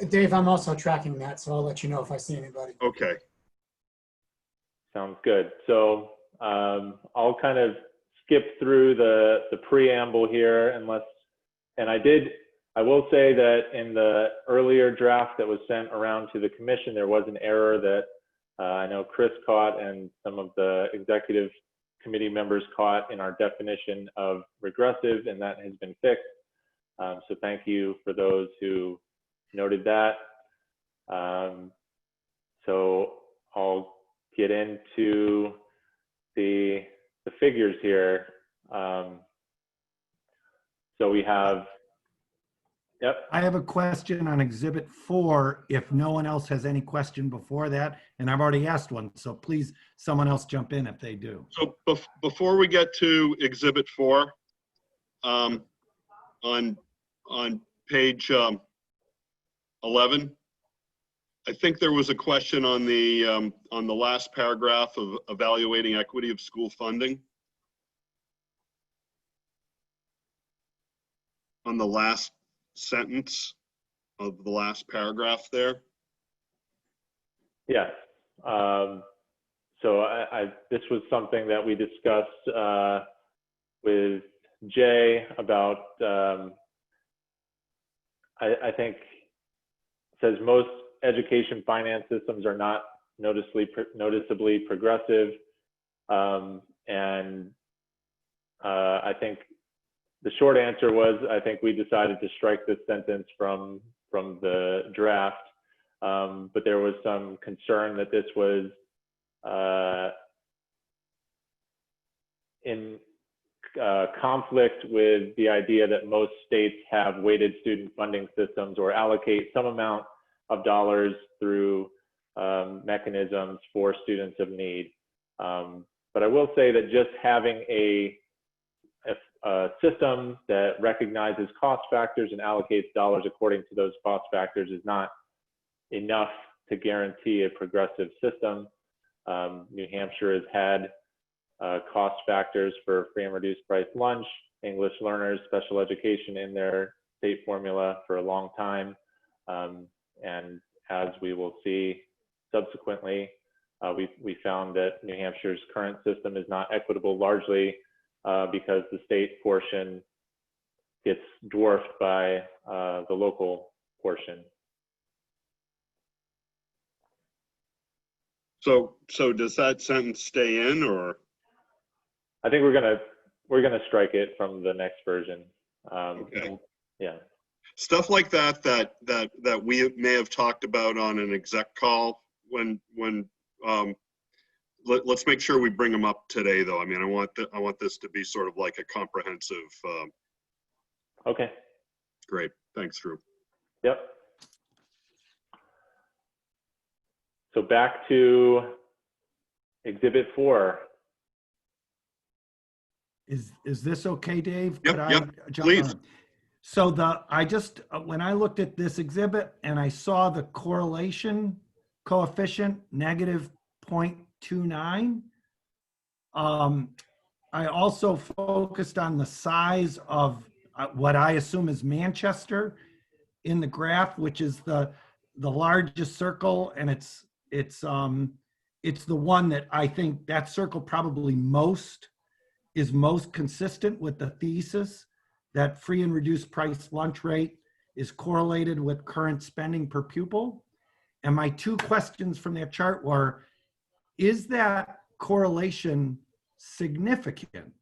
S1: Dave, I'm also tracking that, so I'll let you know if I see anybody.
S4: Okay.
S19: Sounds good. So I'll kind of skip through the preamble here, I will say that in the earlier draft that was sent around to the commission, there was an error that I know Chris caught and some of the executive committee members caught in our definition of regressive, and that has been fixed. So thank you for those who noted that. So I'll get into the figures here. So we have, yep.
S13: I have a question on Exhibit 4 if no one else has any question before that, and I've already asked one, so please, someone else jump in if they do.
S4: So before we get to Exhibit 4, on page 11, I think there was a question on the last paragraph of evaluating equity of school funding. On the last sentence of the last paragraph there.
S19: Yes. So this was something that we discussed with Jay about, I think it says most education finance systems are not noticeably progressive. And I think the short answer was, I think we decided to strike this sentence from the draft, but there was some concern that this was in conflict with the idea that most states have weighted student funding systems or allocate some amount of dollars through mechanisms for students of need. But I will say that just having a system that recognizes cost factors and allocates dollars according to those cost factors is not enough to guarantee a progressive system. New Hampshire has had cost factors for free and reduced price lunch, English learners, special education in their state formula for a long time. And as we will see subsequently, we found that New Hampshire's current system is not equitable largely because the state portion gets dwarfed by the local portion.
S4: So does that sentence stay in, or?
S19: I think we're gonna strike it from the next version.
S4: Okay.
S19: Yeah.
S4: Stuff like that we may have talked about on an exec call when let's make sure we bring them up today, though. I mean, I want this to be sort of like a comprehensive.
S19: Okay.
S4: Great. Thanks, Drew.
S19: Yep. So back to Exhibit 4.
S13: Is this okay, Dave?
S4: Yep,
S13: Could I
S4: yep,
S13: jump
S4: please.
S13: on? So when I looked at this exhibit and I saw the correlation coefficient negative 0.29, I also focused on the size of what I assume is Manchester in the graph, which is the largest circle, and it's the one that I think that circle probably is most consistent with the thesis that free and reduced price lunch rate is correlated with current spending per pupil. And my 2 questions from that chart were, is that correlation significant?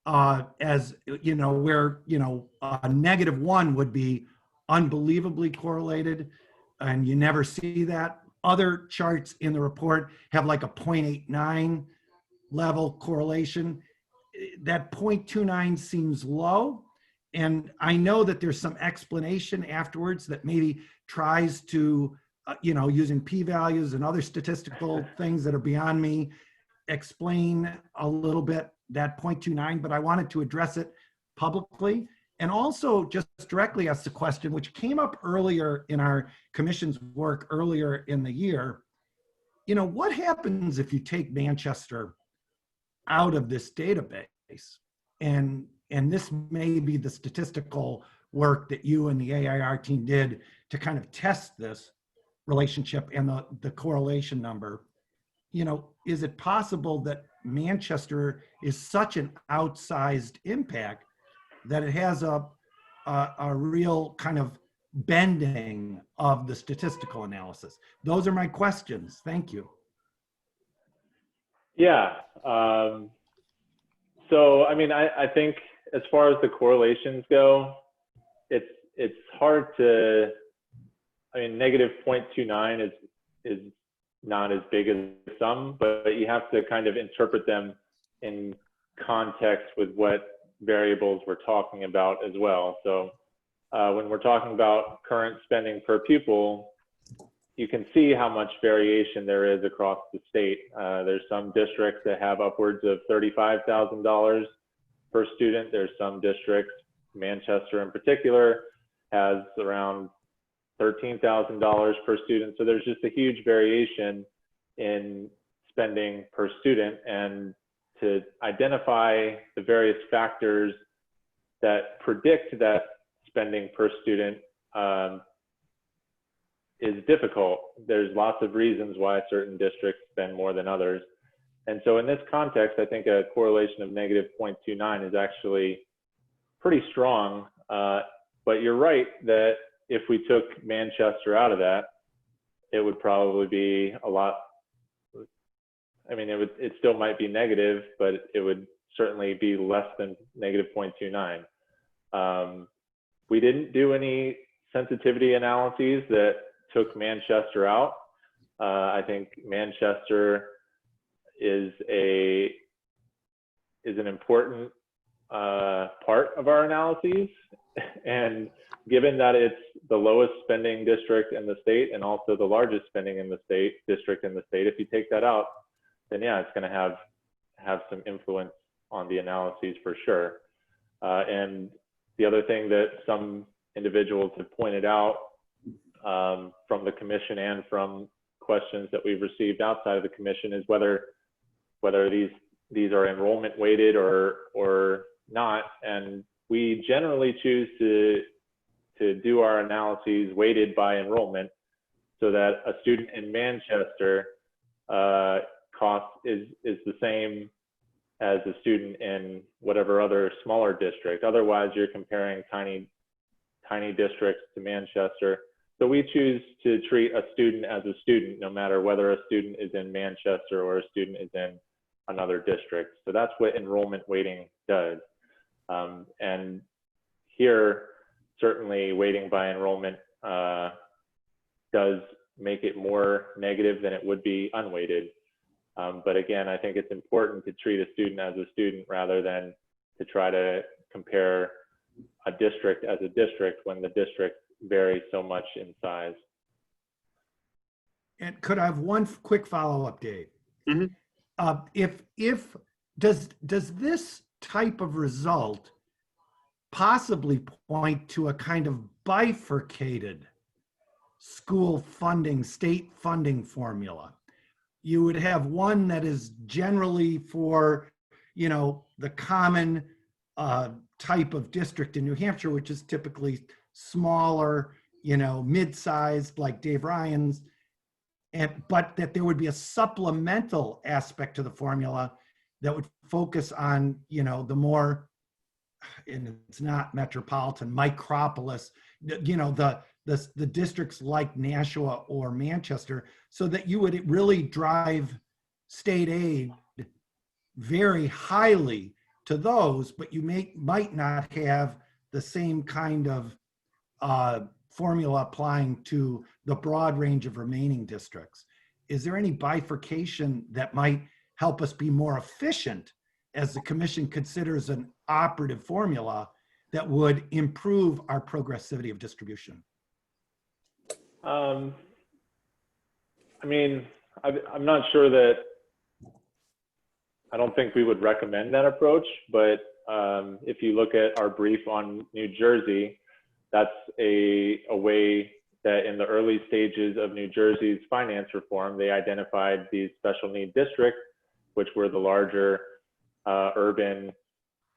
S13: As you know, where a -1 would be unbelievably correlated, and you never see that. Other charts in the report have like a 0.89 level correlation. That 0.29 seems low. And I know that there's some explanation afterwards that maybe tries to, using p-values and other statistical things that are beyond me, explain a little bit that 0.29, but I wanted to address it publicly and also just directly ask the question, which came up earlier in our commission's work earlier in the year. You know, what happens if you take Manchester out of this database? And this may be the statistical work that you and the AIR team did to kind of test this relationship and the correlation number. You know, is it possible that Manchester is such an outsized impact that it has a real kind of bending of the statistical analysis? Those are my questions. Thank you.
S19: Yeah. So, I mean, I think as far as the correlations go, it's hard to, I mean, negative 0.29 is not as big as some, but you have to kind of interpret them in context with what variables we're talking about as well. So when we're talking about current spending per pupil, you can see how much variation there is across the state. There's some districts that have upwards of $35,000 per student. There's some districts, Manchester in particular, has around $13,000 per student. So there's just a huge variation in spending per student. And to identify the various factors that predict that spending per student is difficult. There's lots of reasons why certain districts spend more than others. And so in this context, I think a correlation of negative 0.29 is actually pretty strong. But you're right that if we took Manchester out of that, it would probably be a lot. I mean, it still might be negative, but it would certainly be less than negative 0.29. We didn't do any sensitivity analyses that took Manchester out. I think Manchester is an important part of our analyses, and given that it's the lowest spending district in the state and also the largest spending in the state district in the state, if you take that out, then yeah, it's going to have some influence on the analyses for sure. And the other thing that some individuals have pointed out from the commission and from questions that we've received outside of the commission is whether these are enrollment weighted or not. And we generally choose to do our analyses weighted by enrollment, so that a student in Manchester cost is the same as a student in whatever other smaller district. Otherwise, you're comparing tiny districts to Manchester. So we choose to treat a student as a student, no matter whether a student is in Manchester or a student is in another district. So that's what enrollment weighting does. And here, certainly weighting by enrollment does make it more negative than it would be unweighted. But again, I think it's important to treat a student as a student rather than to try to compare a district as a district when the districts vary so much in size.
S13: And could I have one quick follow-up, Dave?
S4: Mm-hmm.
S13: Does this type of result possibly point to a kind of bifurcated school funding, state funding formula? You would have one that is generally for, you know, the common type of district in New Hampshire, which is typically smaller, you know, mid-sized like Dave Ryan's, but that there would be a supplemental aspect to the formula that would focus on, you know, the more, and it's not metropolitan, micropolis, you know, the districts like Nashua or Manchester, so that you would really drive state aid very highly to those, but you might not have the same kind of formula applying to the broad range of remaining districts. Is there any bifurcation that might help us be more efficient as the commission considers an operative formula that would improve our progressivity of distribution?
S19: I mean, I'm not sure that I don't think we would recommend that approach, but if you look at our brief on New Jersey, that's a way that in the early stages of New Jersey's finance reform, they identified these special need districts, which were the larger urban,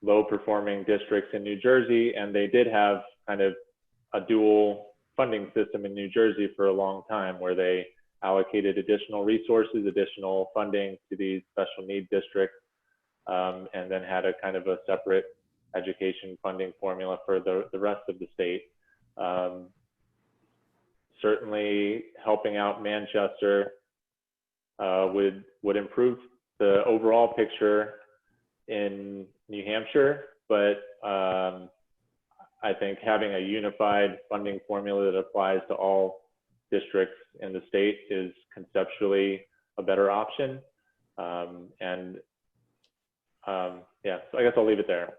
S19: low-performing districts in New Jersey, and they did have kind of a dual funding system in New Jersey for a long time, where they allocated additional resources, additional funding to these special need districts, and then had a kind of a separate education funding formula for the rest of the state. Certainly helping out Manchester would improve the overall picture in New Hampshire, but I think having a unified funding formula that applies to all districts in the state is conceptually a better option. Yeah, so I guess I'll leave it there.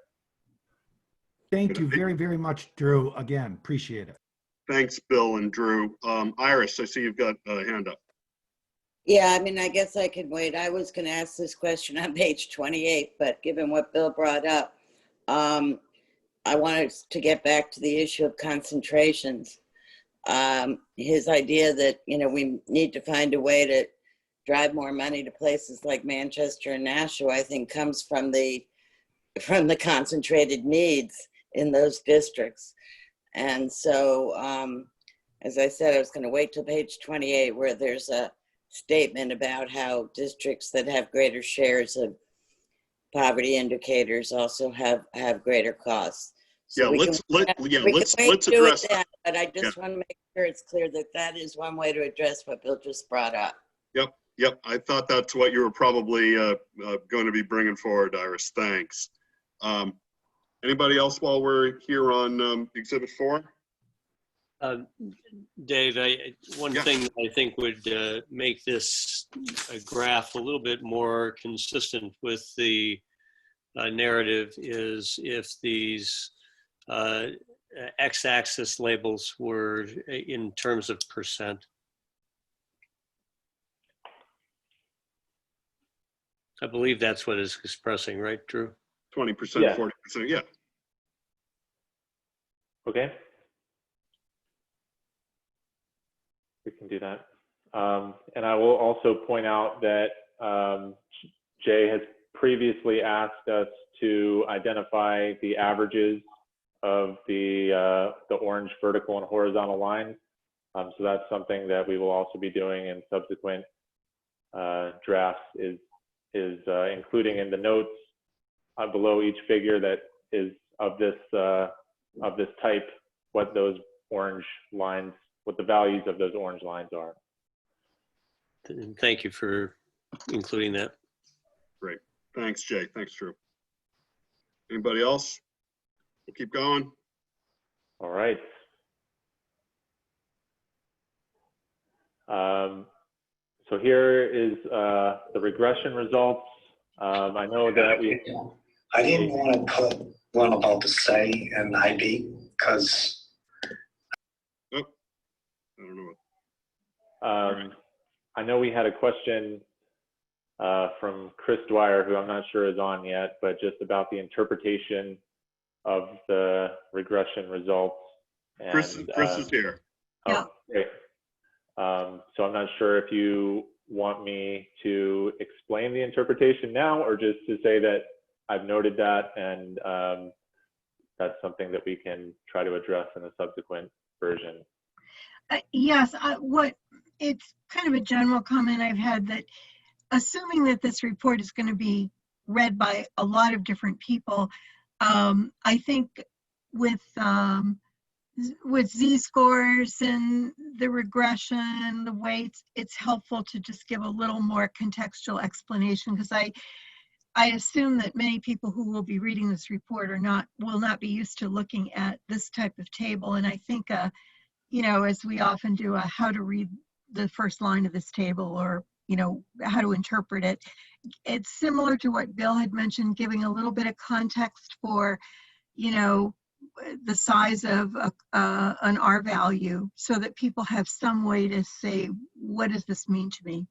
S13: Thank you very, very much, Drew. Again, appreciate it.
S4: Thanks, Bill and Drew. Iris, I see you've got a hand up.
S6: Yeah, I mean, I guess I could wait. I was going to ask this question on page 28, but given what Bill brought up, I wanted to get back to the issue of concentrations. His idea that, you know, we need to find a way to drive more money to places like Manchester and Nashua, I think comes from the concentrated needs in those districts. And so, as I said, I was going to wait till page 28, where there's a statement about how districts that have greater shares of poverty indicators also have greater costs. So
S4: Yeah, let's address that.
S6: But I just want to make sure it's clear that that is one way to address what Bill just brought up.
S4: Yep. I thought that's what you were probably going to be bringing forward, Iris. Thanks. Anybody else while we're here on Exhibit 4?
S11: Dave, one thing that I think would make this graph a little bit more consistent with the narrative is if these x-axis labels were in terms of percent. I believe that's what it's expressing, right, Drew?
S4: 20%,
S19: Yeah.
S4: 40%, yeah.
S19: Okay. We can do that. And I will also point out that Jay has previously asked us to identify the averages of the orange vertical and horizontal lines. So that's something that we will also be doing in subsequent drafts, is including in the notes below each figure that is of this type, what those orange lines, what the values of those orange lines are.
S11: Thank you for including that.
S4: Great. Thanks, Jay. Thanks, Drew. Anybody else? We'll keep going.
S19: All right. So here is the regression results. I know that
S21: I didn't want to put one about the say and IB because.
S4: Oh, I don't know what.
S19: I know we had a question from Chris Dwyer, who I'm not sure is on yet, but just about the interpretation of the regression results. And,
S4: Chris is here.
S19: Oh, great. So I'm not sure if you want me to explain the interpretation now, or just to say that I've noted that, and that's something that we can try to address in a subsequent version.
S14: Yes, it's kind of a general comment I've had, that assuming that this report is going to be read by a lot of different people, I think with z-scores and the regression, the weights, it's helpful to just give a little more contextual explanation, because I assume that many people who will be reading this report will not be used to looking at this type of table. And I think, you know, as we often do, how to read the first line of this table, or, you know, how to interpret it. It's similar to what Bill had mentioned, giving a little bit of context for, you know, the size of an R value, so that people have some way to say, what does this mean to me?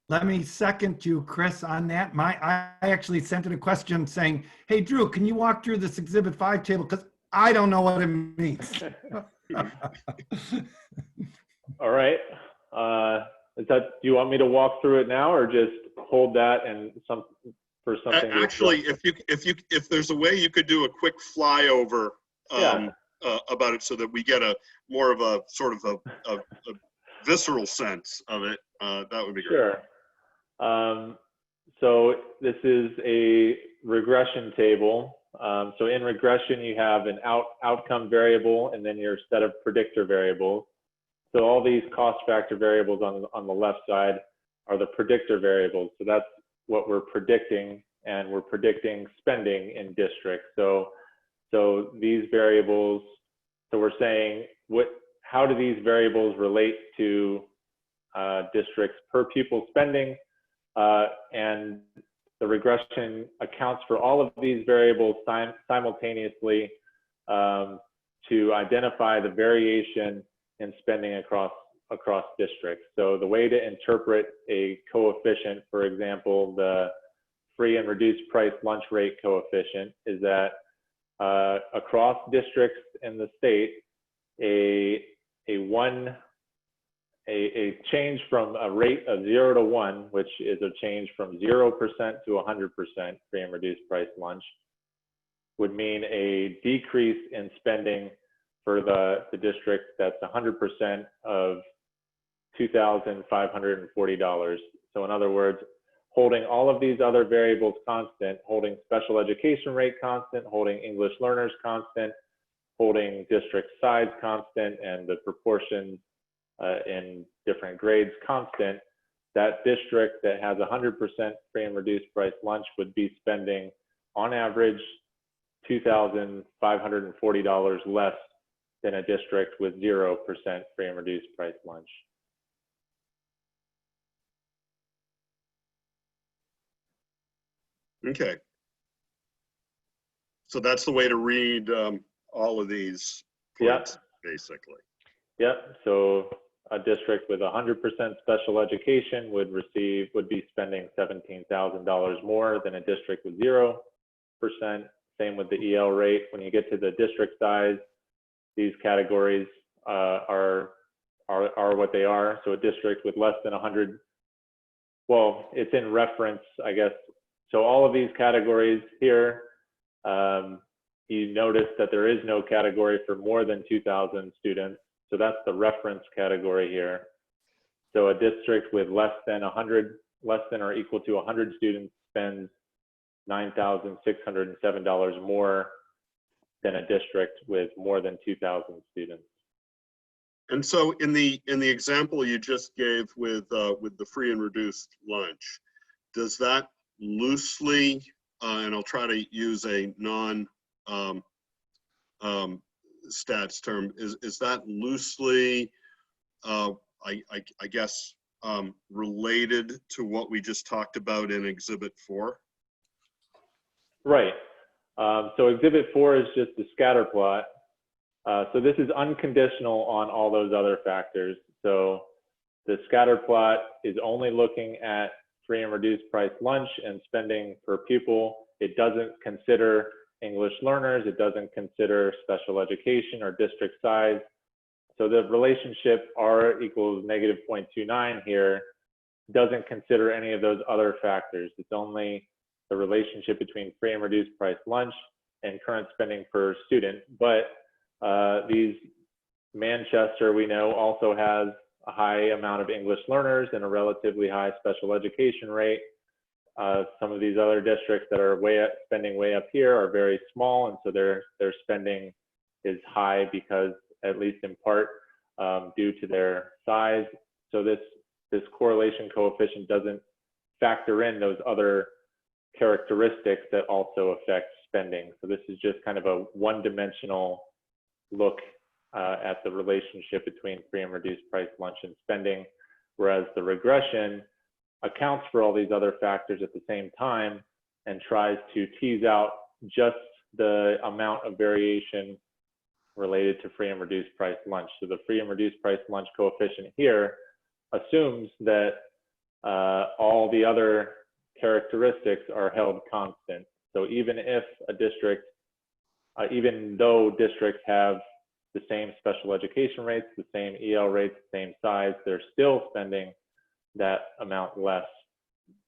S13: Let me second you, Chris, on that. I actually sent in a question saying, hey, Drew, can you walk through this Exhibit 5 table? Because I don't know what it means.
S19: All right. Do you want me to walk through it now, or just hold that and for something?
S4: Actually, if there's a way you could do a quick flyover about it, so that we get a more of a sort of a visceral sense of it, that would be great.
S19: Sure. So this is a regression table. So in regression, you have an outcome variable and then your set of predictor variables. So all these cost factor variables on the left side are the predictor variables. So that's what we're predicting, and we're predicting spending in districts. So these variables, so we're saying how do these variables relate to districts per pupil spending, and the regression accounts for all of these variables simultaneously to identify the variation in spending across districts. So the way to interpret a coefficient, for example, the free and reduced price lunch rate coefficient, is that across districts in the state, a change from a rate of 0 to 1, which is a change from 0% to 100% free and reduced price lunch, would mean a decrease in spending for the district that's 100% of $2,540. So in other words, holding all of these other variables constant, holding special education rate constant, holding English learners constant, holding district size constant, and the proportions in different grades constant, that district that has 100% free and reduced price lunch would be spending on average $2,540 less than a district with 0% free and reduced price lunch.
S4: Okay. So that's the way to read all of these points, basically.
S19: Yep. So a district with 100% special education would be spending $17,000 more than a district with 0%. Same with the EL rate. When you get to the district size, these categories are what they are. So a district with less than 100, well, it's in reference, I guess. So all of these categories here, you notice that there is no category for more than 2,000 students. So that's the reference category here. So a district with less than or equal to 100 students spends $9,607 more than a district with more than 2,000 students.
S4: And so in the example you just gave with the free and reduced lunch, does that loosely, and I'll try to use a non stats term, is that loosely, I guess, related to what we just talked about in Exhibit 4?
S19: Right. So Exhibit 4 is just a scatter plot. So this is unconditional on all those other factors. So the scatter plot is only looking at free and reduced price lunch and spending per pupil. It doesn't consider English learners. It doesn't consider special education or district size. So the relationship R equals -0.29 here doesn't consider any of those other factors. It's only the relationship between free and reduced price lunch and current spending per student. But Manchester, we know, also has a high amount of English learners and a relatively high special education rate. Some of these other districts that are spending way up here are very small, and so their spending is high because, at least in part, due to their size. So this correlation coefficient doesn't factor in those other characteristics that also affect spending. So this is just kind of a one-dimensional look at the relationship between free and reduced price lunch and spending, whereas the regression accounts for all these other factors at the same time and tries to tease out just the amount of variation related to free and reduced price lunch. So the free and reduced price lunch coefficient here assumes that all the other characteristics are held constant. So even if a district, even though districts have the same special education rates, the same EL rates, same size, they're still spending that amount less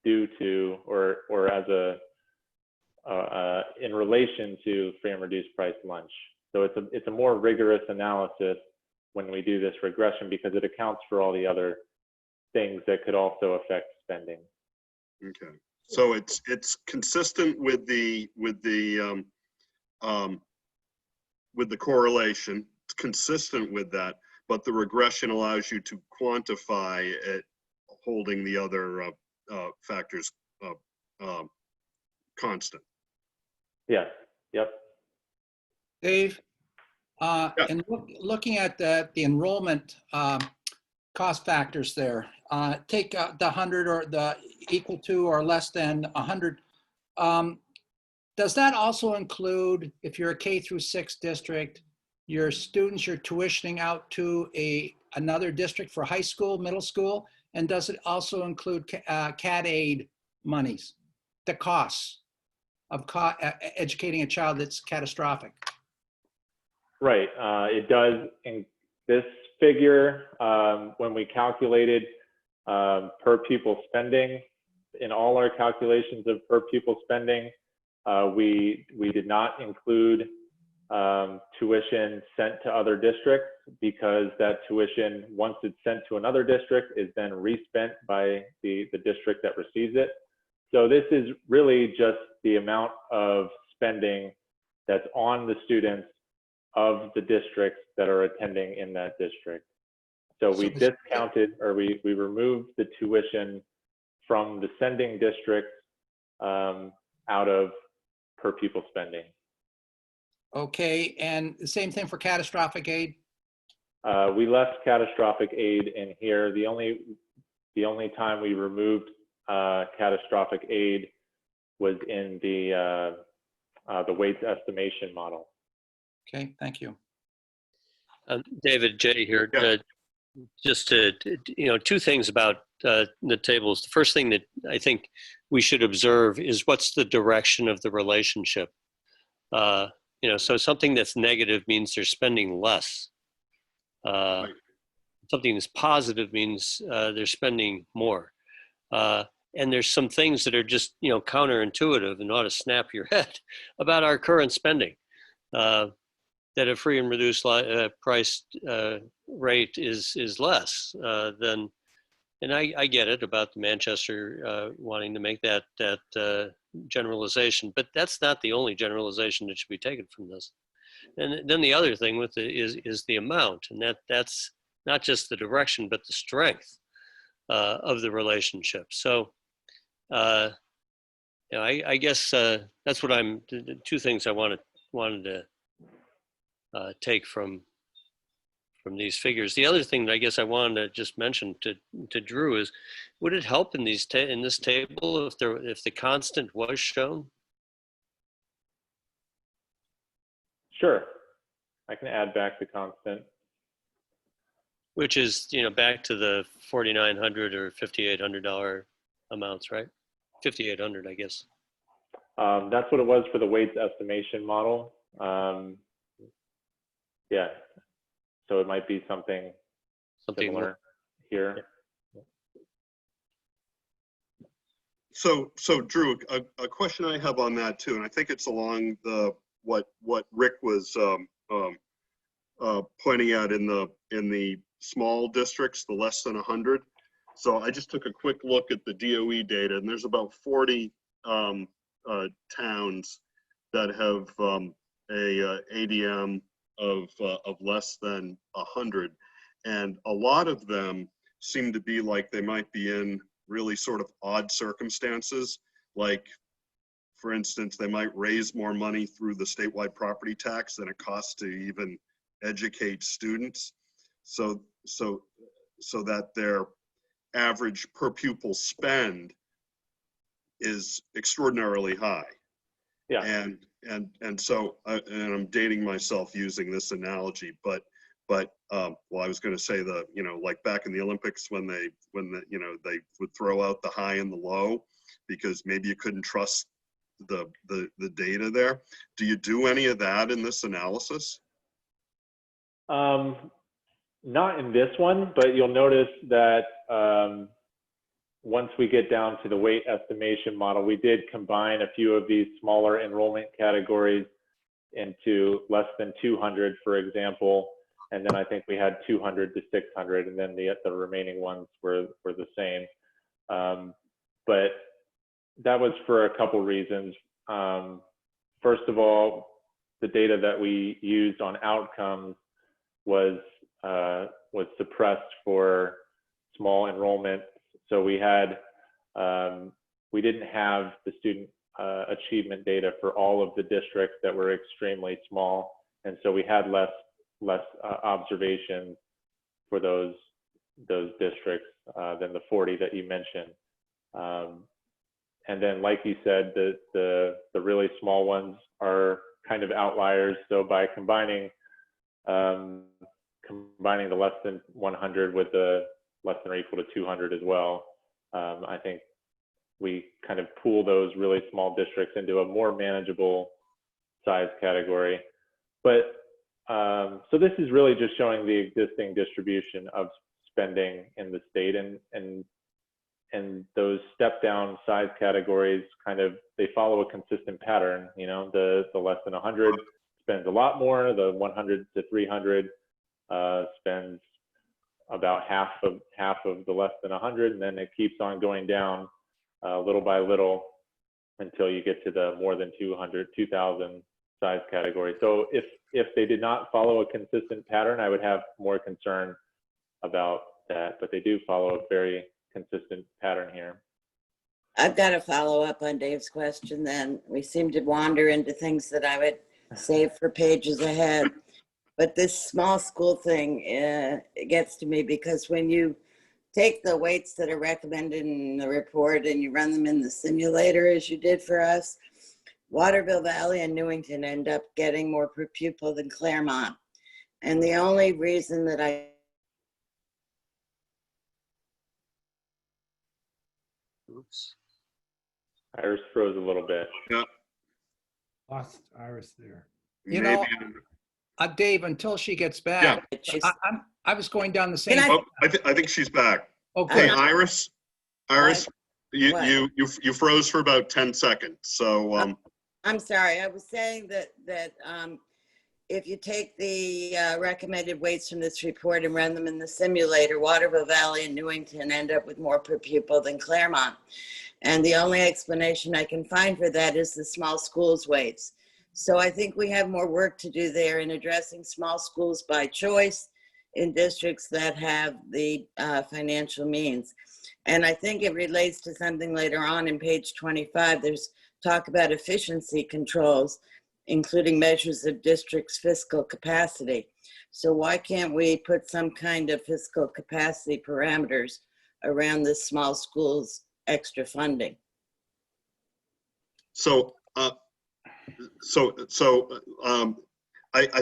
S19: due to, or as in relation to free and reduced price lunch. So it's a more rigorous analysis when we do this regression because it accounts for all the other things that could also affect spending.
S4: Okay, so it's consistent with the correlation. It's consistent with that, but the regression allows you to quantify it, holding the other factors constant.
S19: Yes. Yep.
S5: Dave, and looking at the enrollment cost factors there, take the 100 or the equal to or less than 100. Does that also include, if you're a K through 6 district, your students you're tuitioning out to another district for high school, middle school? And does it also include CAD aid monies, the costs of educating a child that's catastrophic?
S19: Right, it does. In this figure, when we calculated per pupil spending, in all our calculations of per pupil spending, we did not include tuition sent to other districts because that tuition, once it's sent to another district, is then respent by the district that receives it. So this is really just the amount of spending that's on the students of the districts that are attending in that district. So we discounted, or we removed the tuition from the sending districts out of per pupil spending.
S5: Okay, and the same thing for catastrophic aid?
S19: We left catastrophic aid in here. The only time we removed catastrophic aid was in the weights estimation model.
S5: Okay, thank you.
S11: David, Jay here. Just to, two things about the tables. The first thing that I think we should observe is what's the direction of the relationship. So something that's negative means they're spending less. Something that's positive means they're spending more. And there's some things that are just, counterintuitive and ought to snap your head about our current spending. That a free and reduced price rate is less than, and I get it about the Manchester wanting to make that generalization, but that's not the only generalization that should be taken from this. And then the other thing with it is the amount, and that's not just the direction, but the strength of the relationship. So, I guess that's what two things I wanted to take from these figures. The other thing that I guess I wanted to just mention to Drew is, would it help in this table if the constant was shown?
S19: Sure, I can add back the constant.
S11: Which is, back to the $4,900 or $5,800 amounts, right? 5,800, I guess.
S19: That's what it was for the weights estimation model. Yeah, so it might be something similar here.
S4: So Drew, a question I have on that too, and I think it's along what Rick was pointing out in the small districts, the less than 100. So I just took a quick look at the DOE data, and there's about 40 towns that have a ADM of less than 100, and a lot of them seem to be like they might be in really sort of odd circumstances. Like, for instance, they might raise more money through the statewide property tax than it costs to even educate students, so that their average per pupil spend is extraordinarily high.
S19: Yeah.
S4: And so, and I'm dating myself using this analogy, but But well, I was going to say like back in the Olympics when they would throw out the high and the low because maybe you couldn't trust the data there. Do you do any of that in this analysis?
S19: Not in this one, but you'll notice that once we get down to the weight estimation model, we did combine a few of these smaller enrollment categories into less than 200, for example. And then I think we had 200 to 600, and then the remaining ones were the same. But that was for a couple reasons. First of all, the data that we used on outcomes was suppressed for small enrollment. So we didn't have the student achievement data for all of the districts that were extremely small, and so we had less observations for those districts than the 40 that you mentioned. And then, like you said, the really small ones are kind of outliers. So by combining the less than 100 with the less than or equal to 200 as well, I think we kind of pool those really small districts into a more manageable size category. But so this is really just showing the existing distribution of spending in the state, and those step down size categories they follow a consistent pattern. The less than 100 spends a lot more, the 100 to 300 spends about half of the less than 100, and then it keeps on going down little by little until you get to the more than 2,000 size category. So if they did not follow a consistent pattern, I would have more concern about that, but they do follow a very consistent pattern here.
S6: I've got to follow up on Dave's question then. We seem to wander into things that I would save for pages ahead. But this small school thing, it gets to me because when you take the weights that are recommended in the report and you run them in the simulator as you did for us, Waterville Valley and Newington end up getting more per pupil than Claremont. And the only reason that
S11: Oops.
S19: Iris froze a little bit.
S4: Yeah.
S13: Lost Iris there.
S5: You know, Dave, until she gets back,
S4: yeah.
S5: I was going down the same.
S4: I think she's back.
S5: Okay.
S4: Hey, Iris, you froze for about 10 seconds. So
S6: I'm sorry. I was saying that if you take the recommended weights from this report and run them in the simulator, Waterville Valley and Newington end up with more per pupil than Claremont. And the only explanation I can find for that is the small schools weights. So I think we have more work to do there in addressing small schools by choice in districts that have the financial means. And I think it relates to something later on in page 25. There's talk about efficiency controls, including measures of districts' fiscal capacity. So why can't we put some kind of fiscal capacity parameters around the small schools extra funding?
S4: So I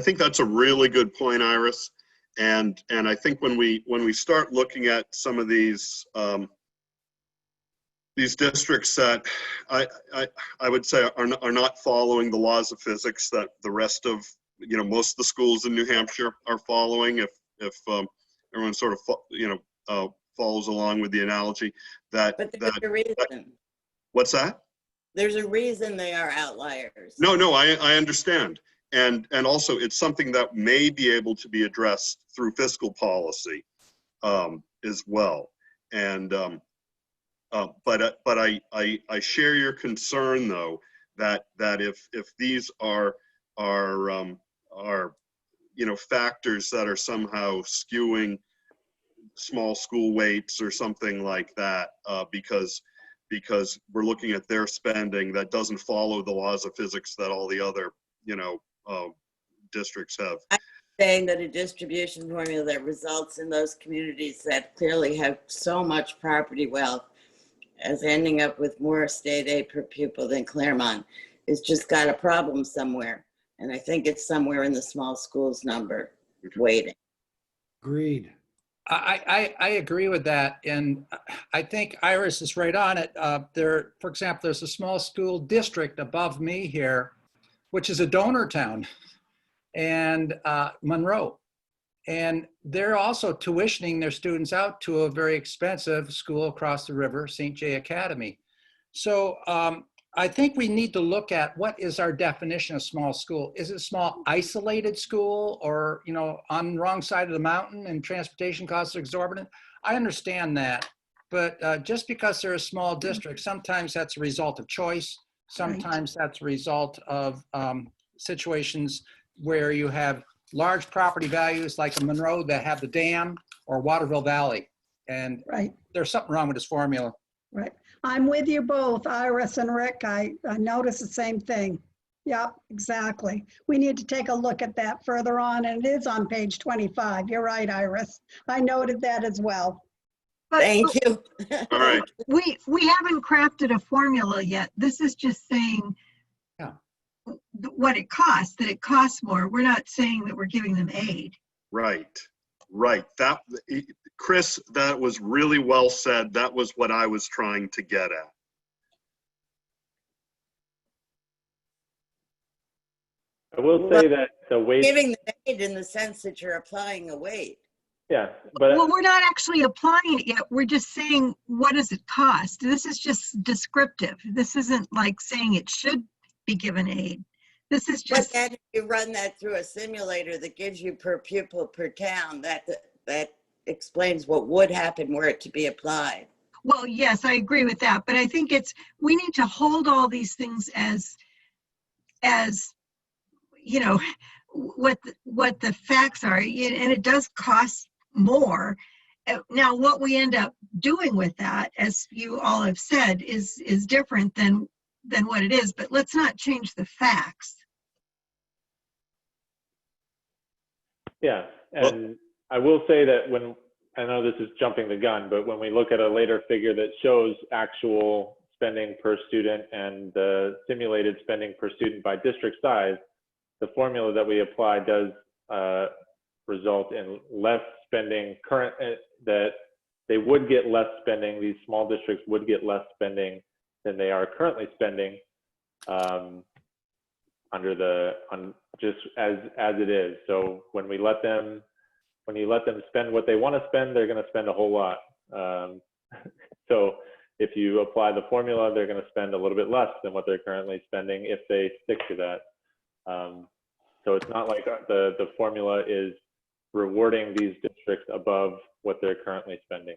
S4: think that's a really good point, Iris. And I think when we start looking at some of these districts that I would say are not following the laws of physics that the rest of most of the schools in New Hampshire are following, if everyone sort of follows along with the analogy
S6: but there's a reason.
S4: What's that?
S6: There's a reason they are outliers.
S4: No, I understand. And also it's something that may be able to be addressed through fiscal policy as well. And but I share your concern though that if these are factors that are somehow skewing small school weights or something like that, because we're looking at their spending that doesn't follow the laws of physics that all the other districts have.
S6: I'm saying that a distribution formula that results in those communities that clearly have so much property wealth as ending up with more state aid per pupil than Claremont is just got a problem somewhere. And I think it's somewhere in the small schools number weighting.
S13: Agreed.
S5: I agree with that, and I think Iris is right on it. There, for example, there's a small school district above me here, which is a donor town, and Monroe, and they're also tuitioning their students out to a very expensive school across the river, St. J Academy. So I think we need to look at what is our definition of small school. Is it a small isolated school, or, you know, on the wrong side of the mountain and transportation costs are exorbitant? I understand that, but just because they're a small district, sometimes that's a result of choice. Sometimes that's a result of situations where you have large property values like a Monroe that have the dam, or Waterville Valley. And there's something wrong with this formula.
S18: Right. I'm with you both, Iris and Rick. I noticed the same thing. Yep, exactly. We need to take a look at that further on, and it is on page 25. You're right, Iris. I noted that as well.
S14: But
S6: Thank you.
S4: All right.
S14: we haven't crafted a formula yet. This is just saying what it costs, that it costs more. We're not saying that we're giving them aid.
S4: Right. That, Chris, that was really well said. That was what I was trying to get at.
S19: I will say that the weight.
S6: Giving the aid in the sense that you're applying a weight.
S19: Yeah, but
S14: well, we're not actually applying it yet. We're just saying, what does it cost? This is just descriptive. This isn't like saying it should be given aid. This is just.
S6: But then if you run that through a simulator that gives you per pupil per town, that explains what would happen were it to be applied.
S14: Well, yes, I agree with that. But I think we need to hold all these things as you know, what the facts are, and it does cost more. Now, what we end up doing with that, as you all have said, is different than what it is. But let's not change the facts.
S19: Yeah, and I will say that when, I know this is jumping the gun, but when we look at a later figure that shows actual spending per student and the simulated spending per student by district size, the formula that we apply does result in less spending that they would get less spending, these small districts would get less spending than they are currently spending just as it is. So when you let them spend what they want to spend, they're going to spend a whole lot. So if you apply the formula, they're going to spend a little bit less than what they're currently spending if they stick to that. So it's not like the formula is rewarding these districts above what they're currently spending.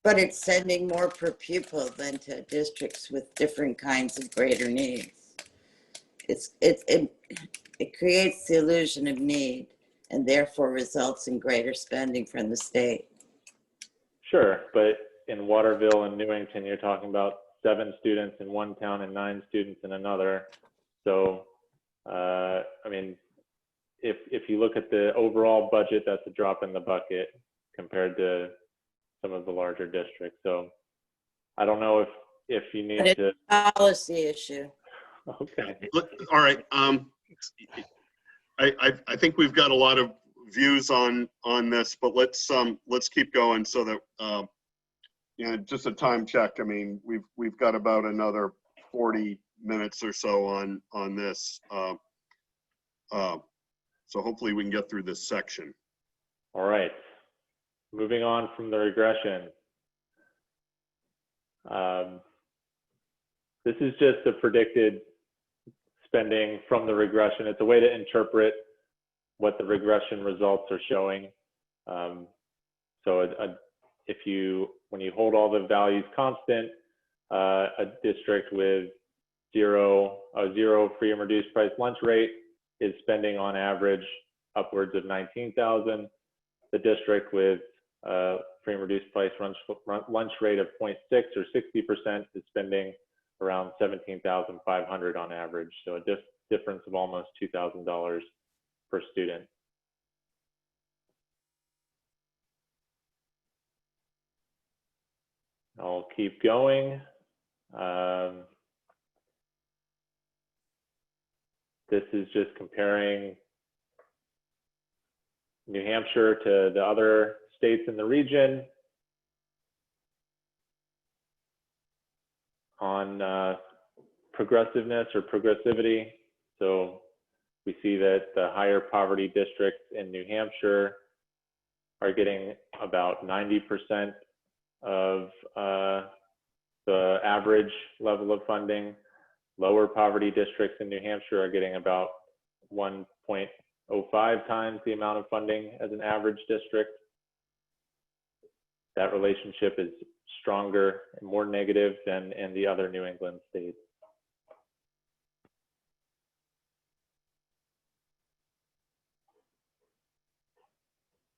S6: But it's sending more per pupil than to districts with different kinds of greater needs. It creates the illusion of need and therefore results in greater spending from the state.
S19: Sure, but in Waterville and Newington, you're talking about 7 students in one town and 9 students in another. So, I mean, if you look at the overall budget, that's a drop in the bucket compared to some of the larger districts. So I don't know if you need
S6: But it's
S19: to.
S6: a policy issue.
S19: Okay.
S4: Look, all right. I think we've got a lot of views on this, but let's keep going so that just a time check. I mean, we've got about another 40 minutes or so on this. So hopefully we can get through this section.
S19: All right. Moving on from the regression. This is just a predicted spending from the regression. It's a way to interpret what the regression results are showing. So when you hold all the values constant, a district with a zero free and reduced price lunch rate is spending on average upwards of $19,000. The district with free and reduced price lunch rate of 0.6 or 60% is spending around $17,500 on average. So a difference of almost $2,000 per student. I'll keep going. This is just comparing New Hampshire to the other states in the region. On progressiveness or progressivity. So we see that the higher poverty districts in New Hampshire are getting about 90% of the average level of funding. Lower poverty districts in New Hampshire are getting about 1.05 times the amount of funding as an average district. That relationship is stronger and more negative than in the other New England states.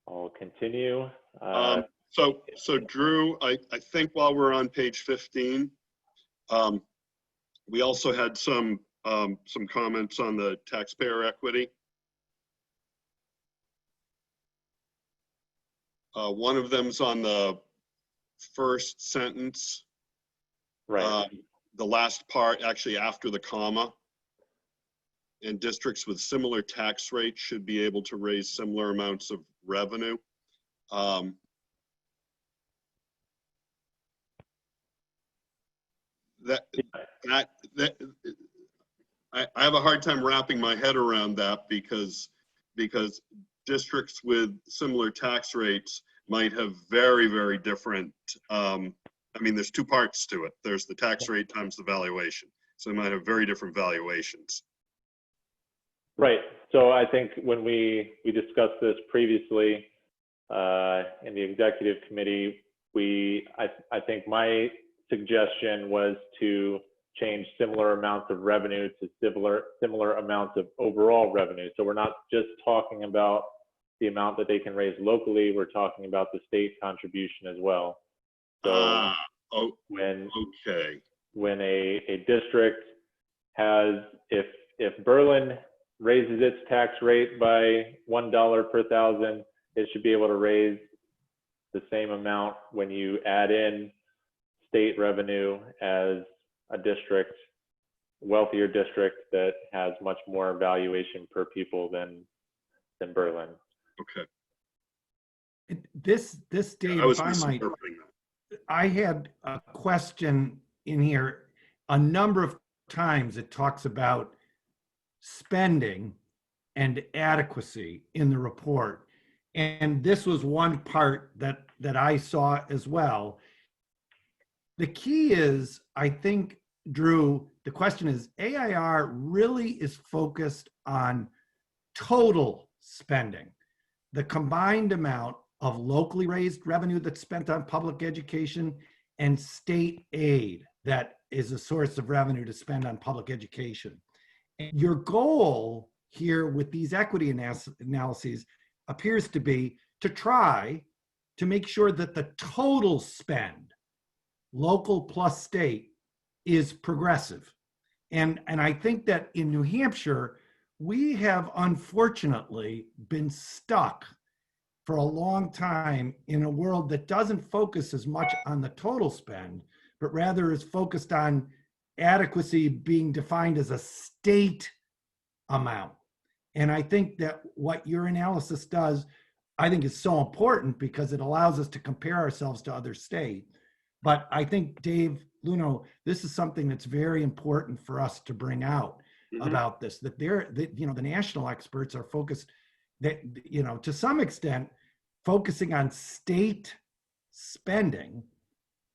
S19: I'll continue.
S4: So Drew, I think while we're on page 15, we also had some comments on the taxpayer equity. One of them's on the first sentence.
S19: Right.
S4: The last part, actually after the comma. And districts with similar tax rates should be able to raise similar amounts of revenue. I have a hard time wrapping my head around that because districts with similar tax rates might have very, very different, I mean, there's two parts to it. There's the tax rate times the valuation. So they might have very different valuations.
S19: Right. So I think when we discussed this previously in the executive committee, I think my suggestion was to change similar amounts of revenue to similar amounts of overall revenue. So we're not just talking about the amount that they can raise locally, we're talking about the state contribution as well. So when a district has, if Berlin raises its tax rate by $1 per thousand, it should be able to raise the same amount when you add in state revenue as a district, wealthier district that has much more valuation per people than Berlin.
S4: Okay.
S13: This Dave,
S4: I was
S13: if I might,
S4: misinterpreting that.
S13: I had a question in here. A number of times it talks about spending and adequacy in the report. And this was one part that I saw as well. The key is, I think, Drew, the question is, AIR really is focused on total spending. The combined amount of locally raised revenue that's spent on public education and state aid that is a source of revenue to spend on public education. And your goal here with these equity analyses appears to be to try to make sure that the total spend, local plus state, is progressive. And I think that in New Hampshire, we have unfortunately been stuck for a long time in a world that doesn't focus as much on the total spend, but rather is focused on adequacy being defined as a state amount. And I think that what your analysis does, I think is so important because it allows us to compare ourselves to other states. But I think, Dave Luno, this is something that's very important for us to bring out about this, that the national experts are focused, that, to some extent, focusing on state spending.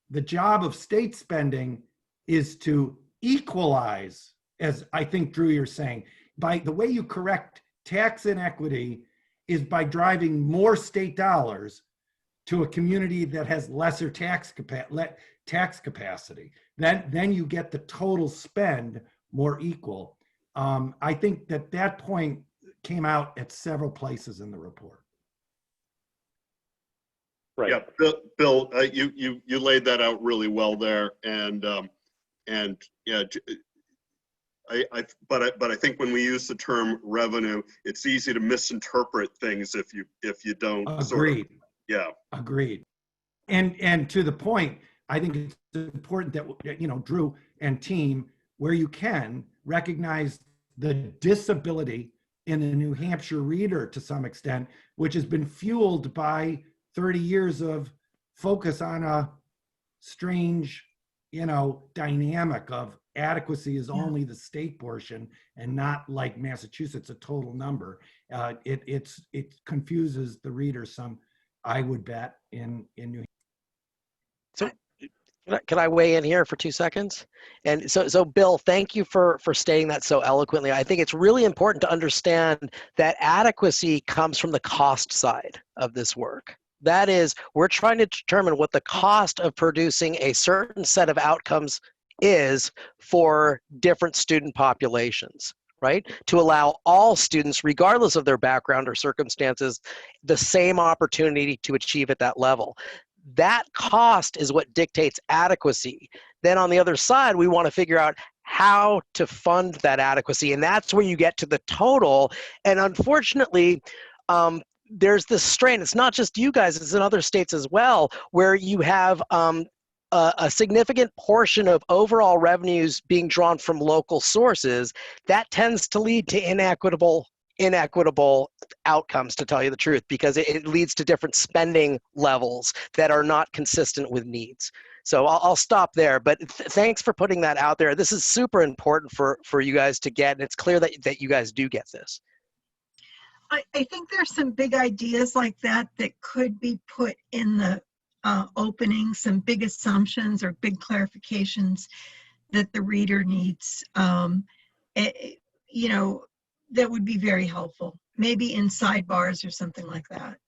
S13: The job of state spending is to equalize, as I think, Drew, you're saying, by the way you correct tax inequity is by driving more state dollars to a community that has lesser tax capacity. Then you get the total spend more equal. I think that point came out at several places in the report.
S19: Right.
S4: Yeah, Bill, you laid that out really well there, and yeah, but I think when we use the term revenue, it's easy to misinterpret things if you don't.
S13: Agreed.
S4: Yeah.
S13: Agreed. And to the point, I think it's important that Drew and team, where you can, recognize the disability in the New Hampshire reader to some extent, which has been fueled by 30 years of focus on a strange, dynamic of adequacy is only the state portion and not like Massachusetts, a total number. It confuses the reader some, I would bet, in New Hampshire.
S20: So can I weigh in here for 2 seconds? And so Bill, thank you for stating that so eloquently. I think it's really important to understand that adequacy comes from the cost side of this work. That is, we're trying to determine what the cost of producing a certain set of outcomes is for different student populations, right? To allow all students, regardless of their background or circumstances, the same opportunity to achieve at that level. That cost is what dictates adequacy. Then on the other side, we want to figure out how to fund that adequacy. And that's where you get to the total. And unfortunately, there's this strain. It's not just you guys, it's in other states as well, where you have a significant portion of overall revenues being drawn from local sources. That tends to lead to inequitable outcomes, to tell you the truth, because it leads to different spending levels that are not consistent with needs. So I'll stop there, but thanks for putting that out there. This is super important for you guys to get, and it's clear that you guys do get this.
S14: I think there's some big ideas like that that could be put in the opening, some big assumptions or big clarifications that the reader needs. That would be very helpful. Maybe in sidebars or something like that.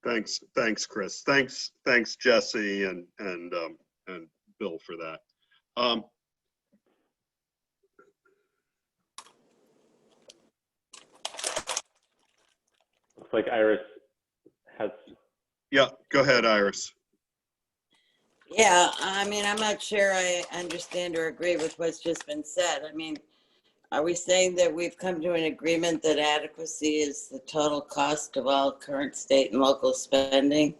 S4: Thanks, Chris. Thanks, Jesse and Bill for that.
S19: Looks like Iris has.
S4: Yeah, go ahead, Iris.
S6: Yeah, I mean, I'm not sure I understand or agree with what's just been said. I mean, are we saying that we've come to an agreement that adequacy is the total cost of all current state and local spending?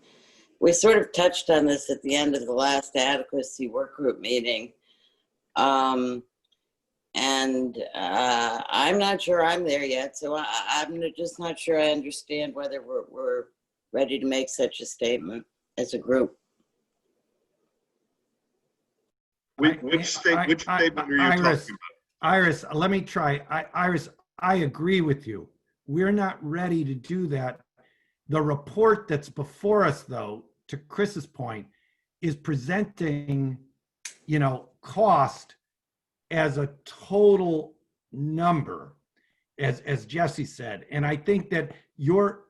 S6: We sort of touched on this at the end of the last adequacy work group meeting. I'm not sure I'm there yet, so I'm just not sure I understand whether we're ready to make such a statement as a group.
S4: Which statement are you talking about?
S13: Iris, let me try. Iris, I agree with you. We're not ready to do that. The report that's before us, though, to Chris's point, is presenting, cost as a total number, as Jesse said. And I think that your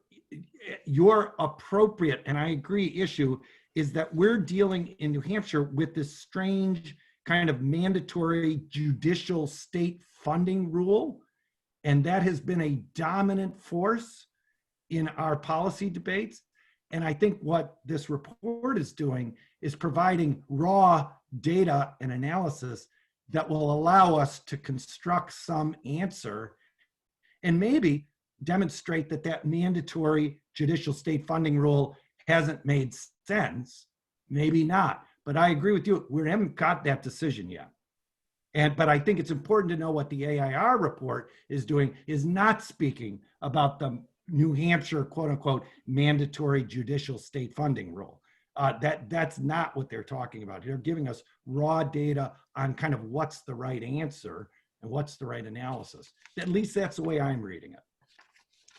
S13: appropriate, and I agree, issue is that we're dealing in New Hampshire with this strange kind of mandatory judicial state funding rule. And that has been a dominant force in our policy debates. And I think what this report is doing is providing raw data and analysis that will allow us to construct some answer and maybe demonstrate that that mandatory judicial state funding rule hasn't made sense. Maybe not, but I agree with you. We haven't got that decision yet. But I think it's important to know what the AIR report is doing is not speaking about the New Hampshire, quote unquote, mandatory judicial state funding rule. That's not what they're talking about. They're giving us raw data on kind of what's the right answer and what's the right analysis. At least that's the way I'm reading it.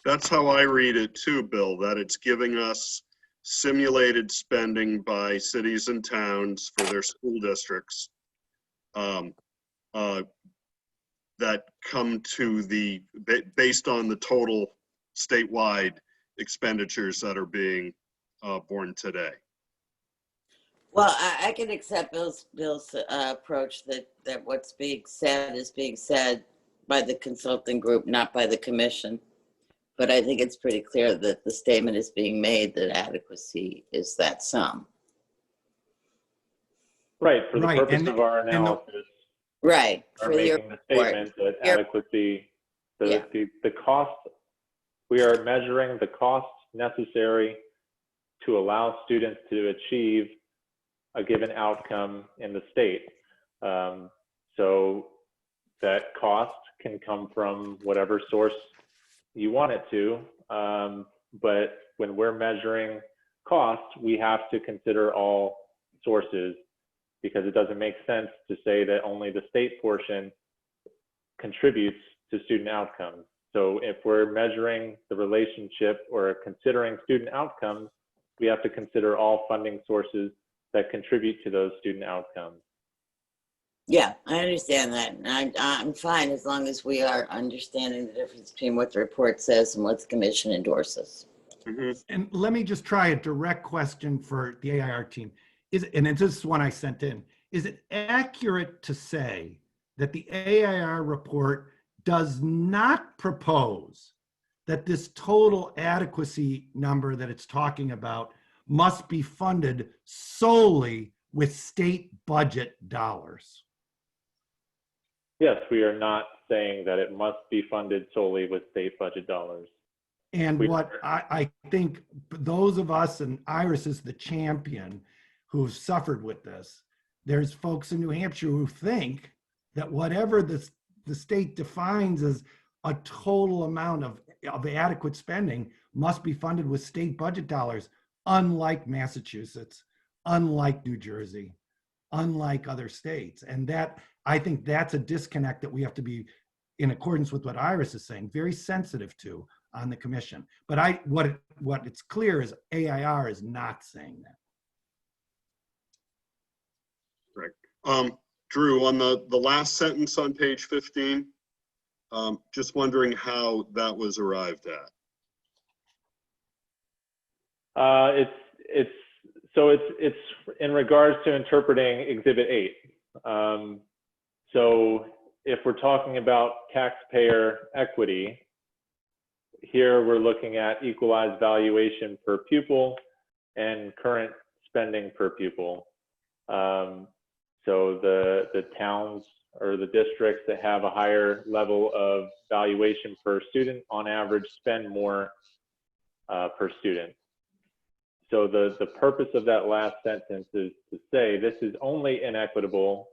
S4: That's how I read it too, Bill, that it's giving us simulated spending by cities and towns for their school districts that come to based on the total statewide expenditures that are being borne today.
S6: Well, I can accept Bill's approach that what's being said is being said by the consulting group, not by the commission. But I think it's pretty clear that the statement is being made that adequacy is that sum.
S19: Right, for the purpose of our analysis.
S6: Right,
S19: for making the statement that adequacy, the cost, we are measuring the cost necessary to allow students to achieve a given outcome in the state. So that cost can come from whatever source you want it to. But when we're measuring cost, we have to consider all sources, because it doesn't make sense to say that only the state portion contributes to student outcomes. So if we're measuring the relationship or considering student outcomes, we have to consider all funding sources that contribute to those student outcomes.
S6: Yeah, I understand that. And I'm fine as long as we are understanding the difference between what the report says and what the commission endorses.
S13: And let me just try a direct question for the AIR team. And this is one I sent in. Is it accurate to say that the AIR report does not propose that this total adequacy number that it's talking about must be funded solely with state budget dollars?
S19: Yes, we are not saying that it must be funded solely with state budget dollars.
S13: And what I think those of us, and Iris is the champion who've suffered with this, there's folks in New Hampshire who think that whatever the state defines as a total amount of adequate spending must be funded with state budget dollars, unlike Massachusetts, unlike New Jersey, unlike other states. And that, I think that's a disconnect that we have to be, in accordance with what Iris is saying, very sensitive to on the commission. But what it's clear is AIR is not saying that.
S4: Right. Drew, on the last sentence on page 15, just wondering how that was arrived at.
S19: It's in regards to interpreting Exhibit 8. So if we're talking about taxpayer equity, here we're looking at equalized valuation per pupil and current spending per pupil. So the towns or the districts that have a higher level of valuation per student on average spend more per student. So the purpose of that last sentence is to say this is only inequitable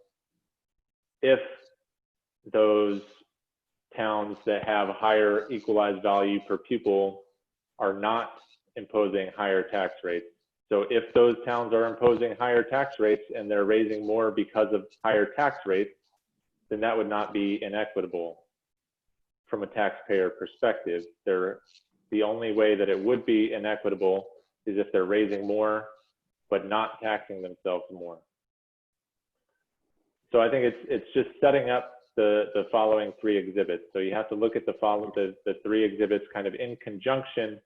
S19: if those towns that have higher equalized value per pupil are not imposing higher tax rates. So if those towns are imposing higher tax rates and they're raising more because of higher tax rates, then that would not be inequitable from a taxpayer perspective. The only way that it would be inequitable is if they're raising more but not taxing themselves more. So I think it's just setting up the following three exhibits. So you have to look at the three exhibits kind of in conjunction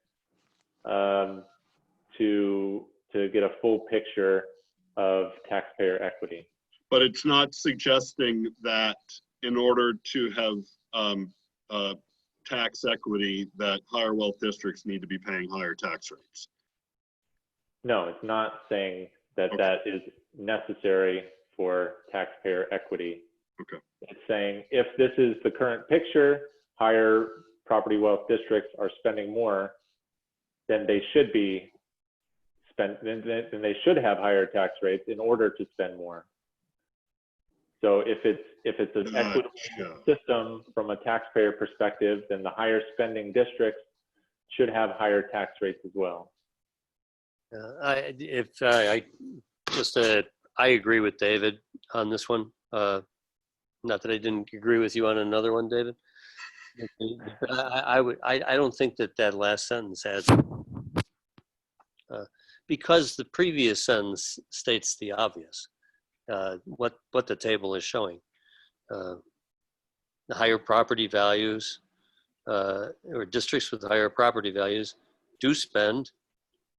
S19: to get a full picture of taxpayer equity.
S4: But it's not suggesting that in order to have tax equity, that higher wealth districts need to be paying higher tax rates.
S19: No, it's not saying that that is necessary for taxpayer equity.
S4: Okay.
S19: It's saying if this is the current picture, higher property wealth districts are spending more, then they should be then they should have higher tax rates in order to spend more. So if it's an equitable system from a taxpayer perspective, then the higher spending districts should have higher tax rates as well.
S11: I agree with David on this one. Not that I didn't agree with you on another one, David. I don't think that last sentence has, because the previous sentence states the obvious. What the table is showing. The higher property values or districts with higher property values do spend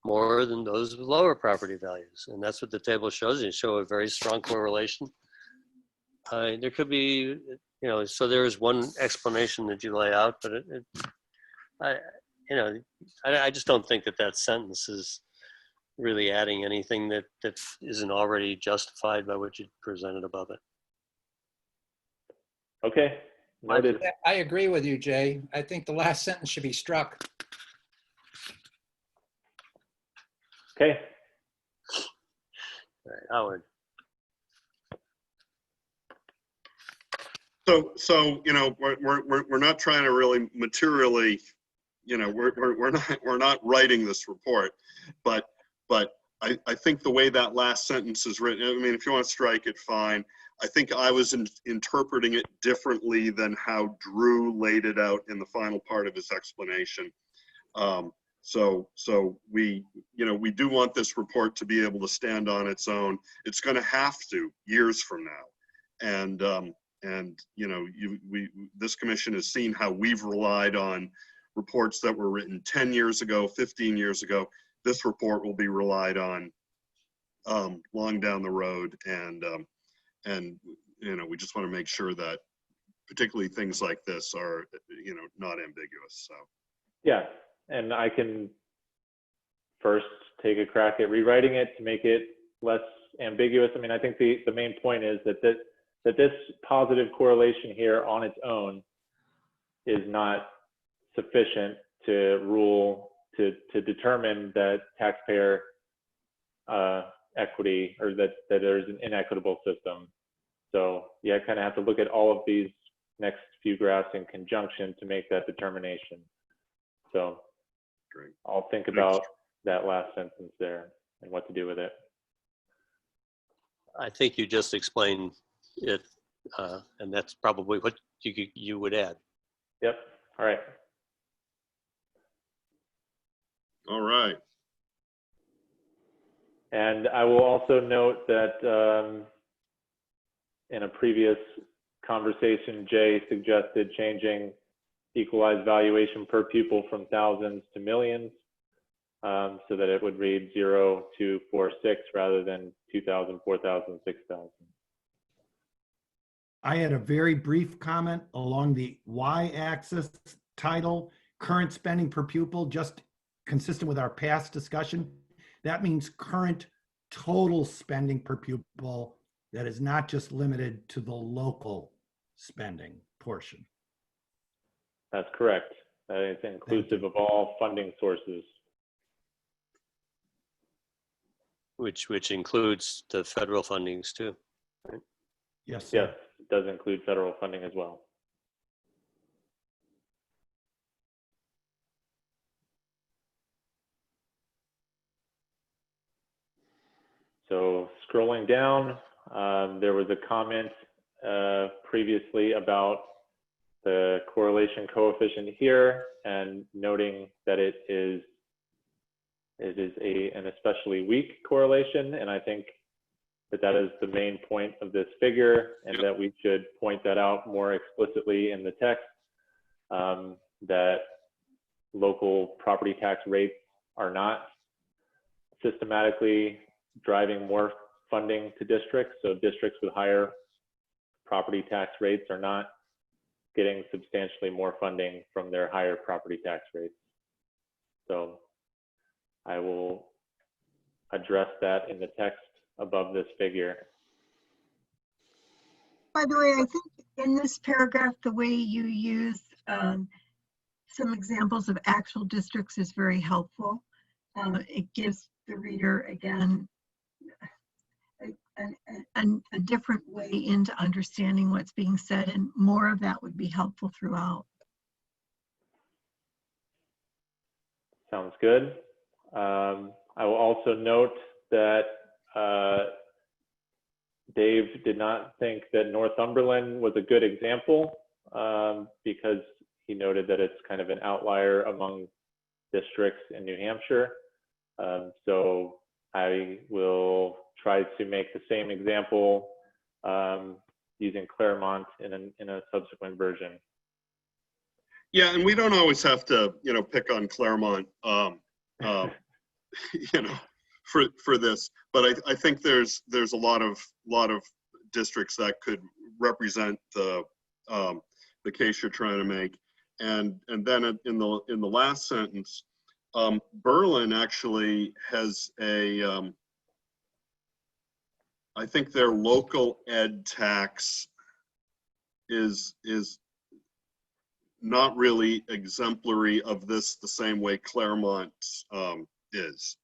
S11: more than those with lower property values. And that's what the table shows. It shows a very strong correlation. There could be, so there is one explanation that you lay out, but I just don't think that sentence is really adding anything that isn't already justified by what you presented above it.
S19: Okay. Noted.
S5: I agree with you, Jay. I think the last sentence should be struck.
S19: Okay.
S11: All right, Howard.
S4: So you know, we're not trying to really materially, you know, we're not writing this report, but I think the way that last sentence is written, I mean, if you want to strike it, fine. I think I was interpreting it differently than how Drew laid it out in the final part of his explanation. So we, you know, we do want this report to be able to stand on its own. It's going to have to years from now, and you know, this commission has seen how we've relied on reports that were written 10 years ago, 15 years ago. This report will be relied on long down the road, and you know, we just want to make sure that particularly things like this are, you know, not ambiguous. So
S19: yeah, and I can first take a crack at rewriting it to make it less ambiguous. I mean, I think the main point is that this positive correlation here on its own is not sufficient to rule to determine that taxpayer equity, or that there's an inequitable system. So yeah, I kind of have to look at all of these next few graphs in conjunction to make that determination. So
S4: great.
S19: I'll think about that last sentence there and what to do with it.
S11: I think you just explained it, and that's probably what you would add.
S19: Yep. All right.
S4: All right.
S19: And I will also note that in a previous conversation, Jay suggested changing equalized valuation per pupil from thousands to millions, so that it would read 0 to 4, 6 rather than 2,000, 4,000, 6,000.
S13: I had a very brief comment along the y-axis title, current spending per pupil, just consistent with our past discussion. That means current total spending per pupil that is not just limited to the local spending portion.
S19: That's correct. That is inclusive of all funding sources.
S11: Which includes the federal fundings too, right?
S13: Yes, sir.
S19: Yes, it does include federal funding as well. So scrolling down, there was a comment previously about the correlation coefficient here, and noting that it is an especially weak correlation, and I think that is the main point of this figure, and that we should point that out more explicitly in the text, that local property tax rates are not systematically driving more funding to districts. So districts with higher property tax rates are not getting substantially more funding from their higher property tax rates. So I will address that in the text above this figure.
S14: By the way, I think in this paragraph, the way you use some examples of actual districts is very helpful. It gives the reader, again, a different way into understanding what's being said, and more of that would be helpful throughout.
S19: Sounds good. I will also note that Dave did not think that Northumberland was a good example, because he noted that it's kind of an outlier among districts in New Hampshire. So I will try to make the same example using Claremont in a subsequent version.
S4: Yeah, and we don't always have to, you know, pick on Claremont, you know, for this, but I think there's a lot of districts that could represent the case you're trying to make, and then in the last sentence, Berlin actually has a I think their local ed tax is not really exemplary of this the same way Claremont is.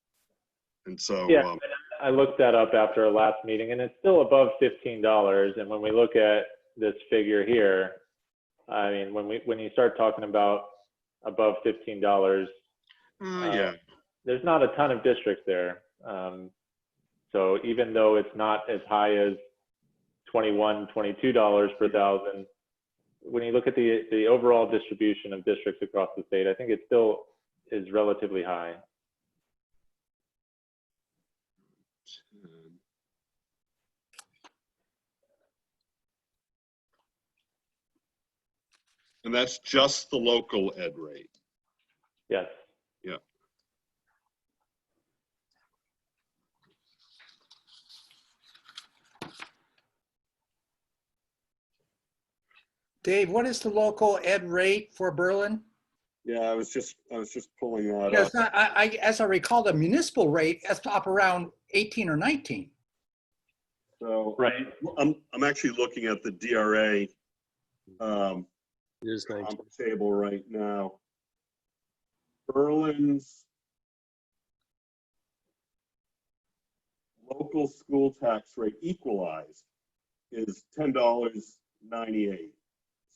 S4: And so
S19: yeah, I looked that up after our last meeting, and it's still above $15. And when we look at this figure here, I mean, when you start talking about above $15,
S4: Yeah.
S19: there's not a ton of districts there. So even though it's not as high as $21, $22 per thousand, when you look at the overall distribution of districts across the state, I think it still is relatively high.
S4: And that's just the local ed rate.
S19: Yes.
S4: Yeah.
S5: Dave, what is the local ed rate for Berlin?
S4: Yeah, I was just pulling that
S5: Because
S4: up.
S5: as I recall, the municipal rate is up around 18 or 19.
S4: So
S19: right.
S4: I'm actually looking at the DRA
S11: It is 19.
S4: table right now. Berlin's local school tax rate equalized is $10.98.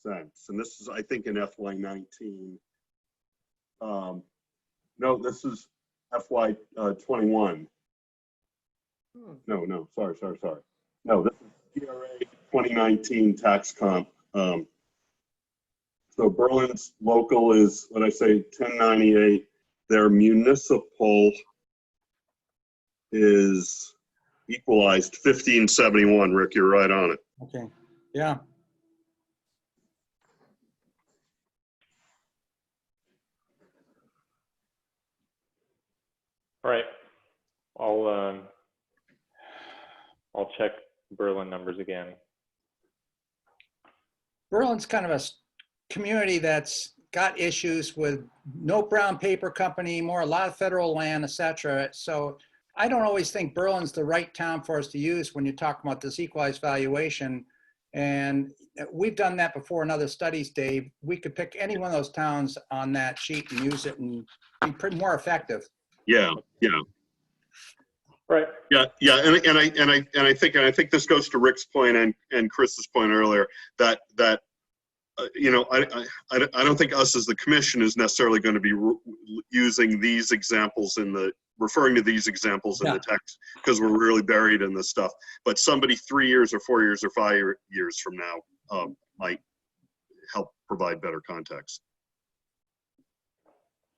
S4: And this is, I think, in FY19. No, this is FY21. No, sorry. No, this is DRA 2019 tax comp. So Berlin's local is, what I say, 1098. Their municipal is equalized 1571. Rick, you're right on it.
S5: Okay. Yeah.
S19: All right. I'll check Berlin numbers again.
S5: Berlin's kind of a community that's got issues with no brown paper company, more a lot of federal land, etc. So I don't always think Berlin's the right town for us to use when you talk about this equalized valuation. And we've done that before in other studies, Dave. We could pick any one of those towns on that sheet and use it and be pretty more effective.
S4: Yeah.
S19: Right.
S4: Yeah, and I think this goes to Rick's point and Chris's point earlier that you know, I don't think us as the commission is necessarily going to be using these examples referring to these examples in the text because we're really buried in this stuff. But somebody 3 years or 4 years or 5 years from now might help provide better context.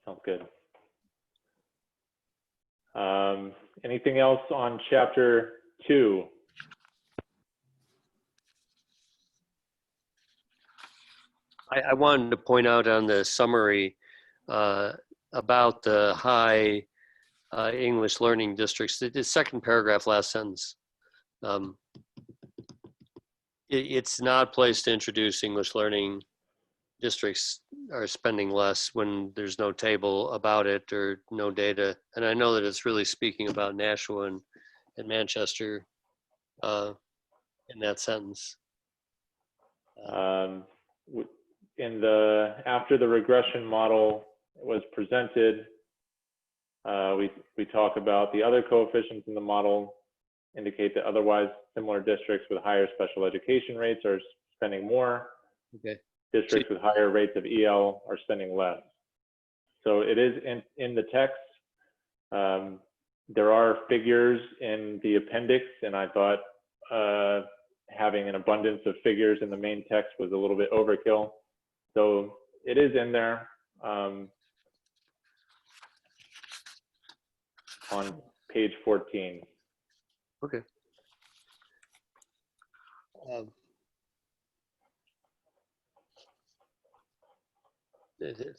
S19: Sounds good. Anything else on chapter 2?
S11: I wanted to point out on the summary about the high English learning districts, the second paragraph, last sentence. It's not a place to introduce English learning districts are spending less when there's no table about it or no data. And I know that it's really speaking about Nashua and Manchester in that sentence.
S19: After the regression model was presented, we talk about the other coefficients in the model indicate that otherwise similar districts with higher special education rates are spending more.
S11: Okay.
S19: Districts with higher rates of EL are spending less. So it is in the text. There are figures in the appendix, and I thought having an abundance of figures in the main text was a little bit overkill. So it is in there on page 14.
S11: Okay.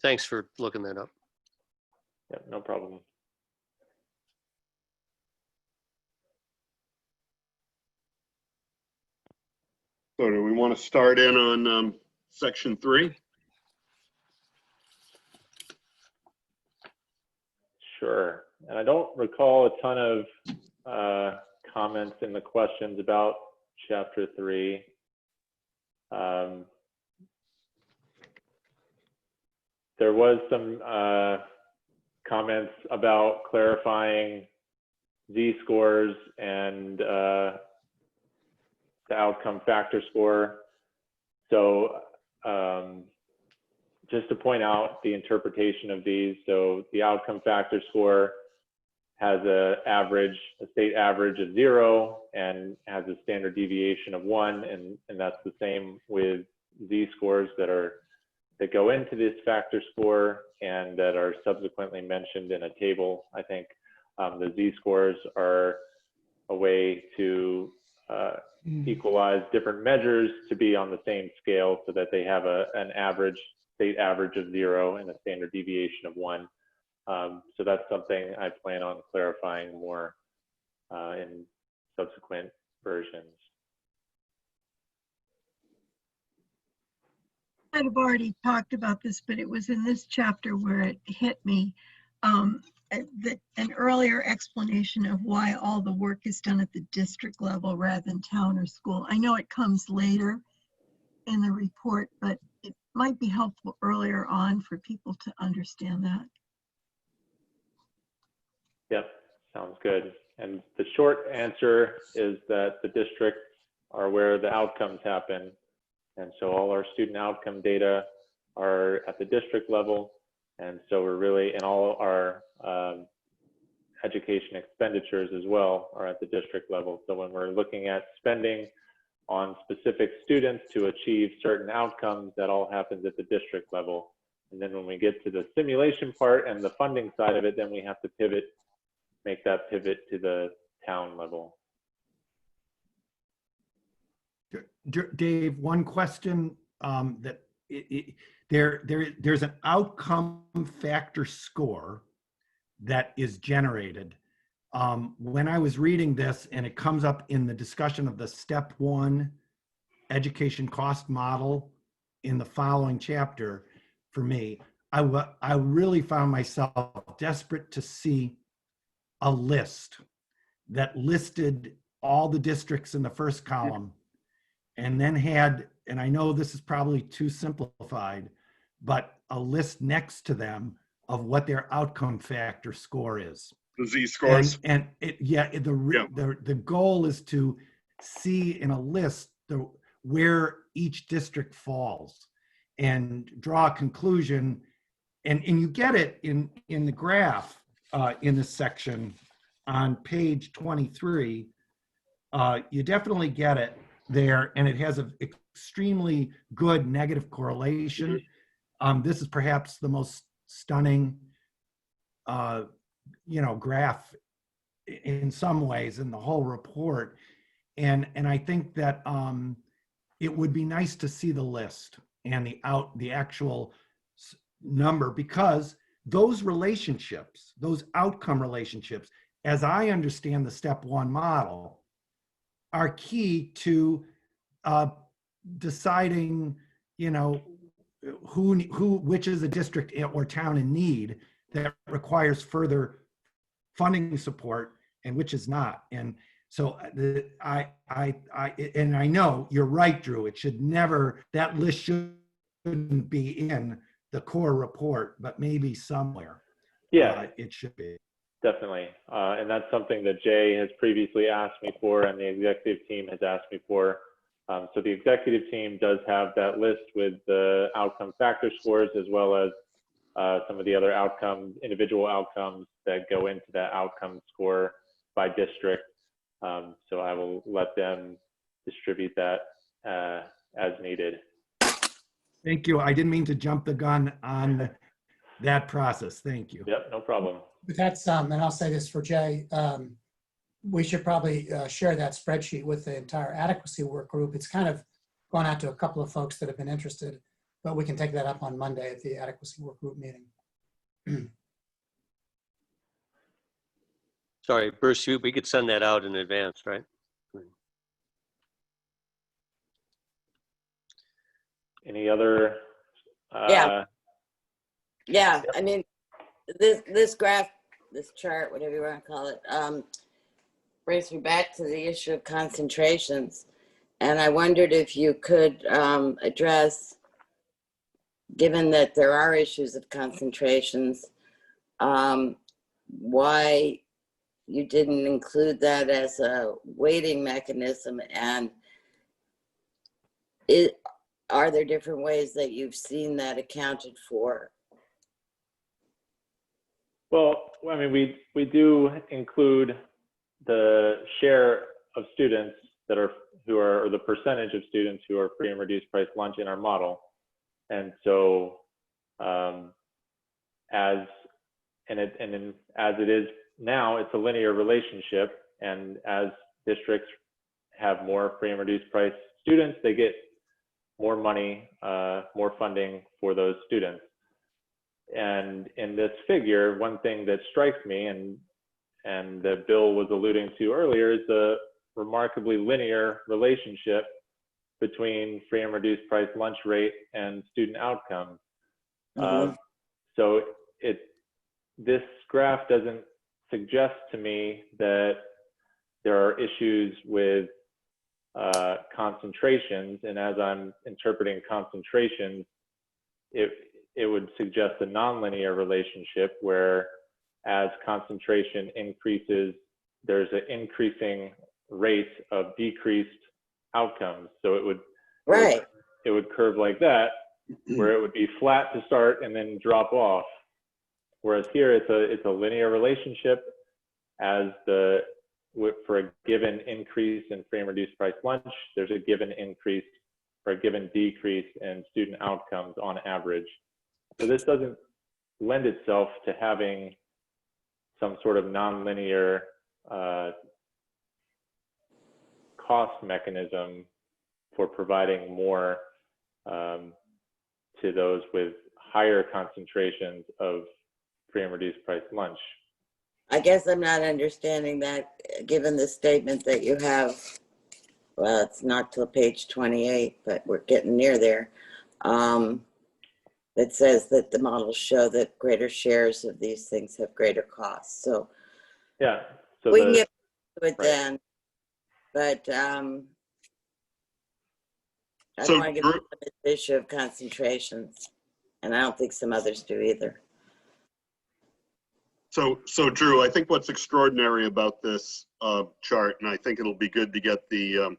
S11: Thanks for looking that up.
S19: Yeah, no problem.
S4: So do we want to start in on section 3?
S19: Sure. And I don't recall a ton of comments in the questions about chapter 3. There was some comments about clarifying Z-scores and the outcome factor score. So just to point out the interpretation of these, so the outcome factor score has a state average of 0 and has a standard deviation of 1, and that's the same with z-scores that go into this factor score and that are subsequently mentioned in a table. I think the z-scores are a way to equalize different measures to be on the same scale so that they have an state average of 0 and a standard deviation of 1. So that's something I plan on clarifying more in subsequent versions.
S14: I'd have already talked about this, but it was in this chapter where it hit me. An earlier explanation of why all the work is done at the district level rather than town or school. I know it comes later in the report, but it might be helpful earlier on for people to understand that.
S19: Yep, sounds good. And the short answer is that the districts are where the outcomes happen. And so all our student outcome data are at the district level. And so we're really, and all our education expenditures as well are at the district level. So when we're looking at spending on specific students to achieve certain outcomes, that all happens at the district level. And then when we get to the simulation part and the funding side of it, then we have to make that pivot to the town level.
S13: Dave, one question there's an outcome factor score that is generated. When I was reading this, and it comes up in the discussion of the step 1 education cost model in the following chapter, for me, I really found myself desperate to see a list that listed all the districts in the first column and then had, and I know this is probably too simplified, but a list next to them of what their outcome factor score is.
S4: The z-scores.
S13: And the goal is to see in a list where each district falls and draw a conclusion. And you get it in the graph in this section on page 23. You definitely get it there, and it has an extremely good negative correlation. This is perhaps the most stunning graph in some ways in the whole report. And I think that it would be nice to see the list and the actual number, because those relationships, those outcome relationships, as I understand the step 1 model, are key to deciding, which is a district or town in need that requires further funding support and which is not. And so I know you're right, Drew. It should never, that list shouldn't be in the core report, but maybe somewhere.
S19: Yeah,
S13: it should be.
S19: Definitely. And that's something that Jay has previously asked me for, and the executive team has asked me for. So the executive team does have that list with the outcome factor scores, as well as some of the other individual outcomes that go into that outcome score by district. So I will let them distribute that as needed.
S13: Thank you. I didn't mean to jump the gun on that process. Thank you.
S19: Yep, no problem.
S1: But that's, and I'll say this for Jay, we should probably share that spreadsheet with the entire adequacy work group. It's kind of gone out to a couple of folks that have been interested, but we can take that up on Monday at the adequacy work group meeting.
S11: Sorry, Bruce, we could send that out in advance, right?
S19: Any other?
S6: Yeah, I mean, this graph, this chart, whatever you want to call it, brings me back to the issue of concentrations. And I wondered if you could address, given that there are issues of concentrations, why you didn't include that as a weighting mechanism, and are there different ways that you've seen that accounted for?
S19: Well, I mean, we do include the share of students that are or the percentage of students who are free and reduced price lunch in our model. And so as it is now, it's a linear relationship, and as districts have more free and reduced price students, they get more money, more funding for those students. And in this figure, one thing that strikes me, and that Bill was alluding to earlier, is the remarkably linear relationship between free and reduced price lunch rate and student outcomes. So this graph doesn't suggest to me that there are issues with concentrations, and as I'm interpreting concentrations, it would suggest a nonlinear relationship where as concentration increases, there's an increasing rate of decreased outcomes. So it would curve like that, where it would be flat to start and then drop off. Whereas here it's a linear relationship. As for a given increase in free and reduced price lunch, there's a given increase or a given decrease in student outcomes on average. So this doesn't lend itself to having some sort of nonlinear cost mechanism for providing more to those with higher concentrations of free and reduced price lunch.
S6: I guess I'm not understanding that, given the statement that you have. Well, it's not till page 28, but we're getting near there. It says that the models show that greater shares of these things have greater costs. So
S19: yeah, so
S6: we can get to it then, but I don't want to get into the issue of concentrations, and I don't think some others do either.
S4: So Drew, I think what's extraordinary about this chart, and I think it'll be good to get the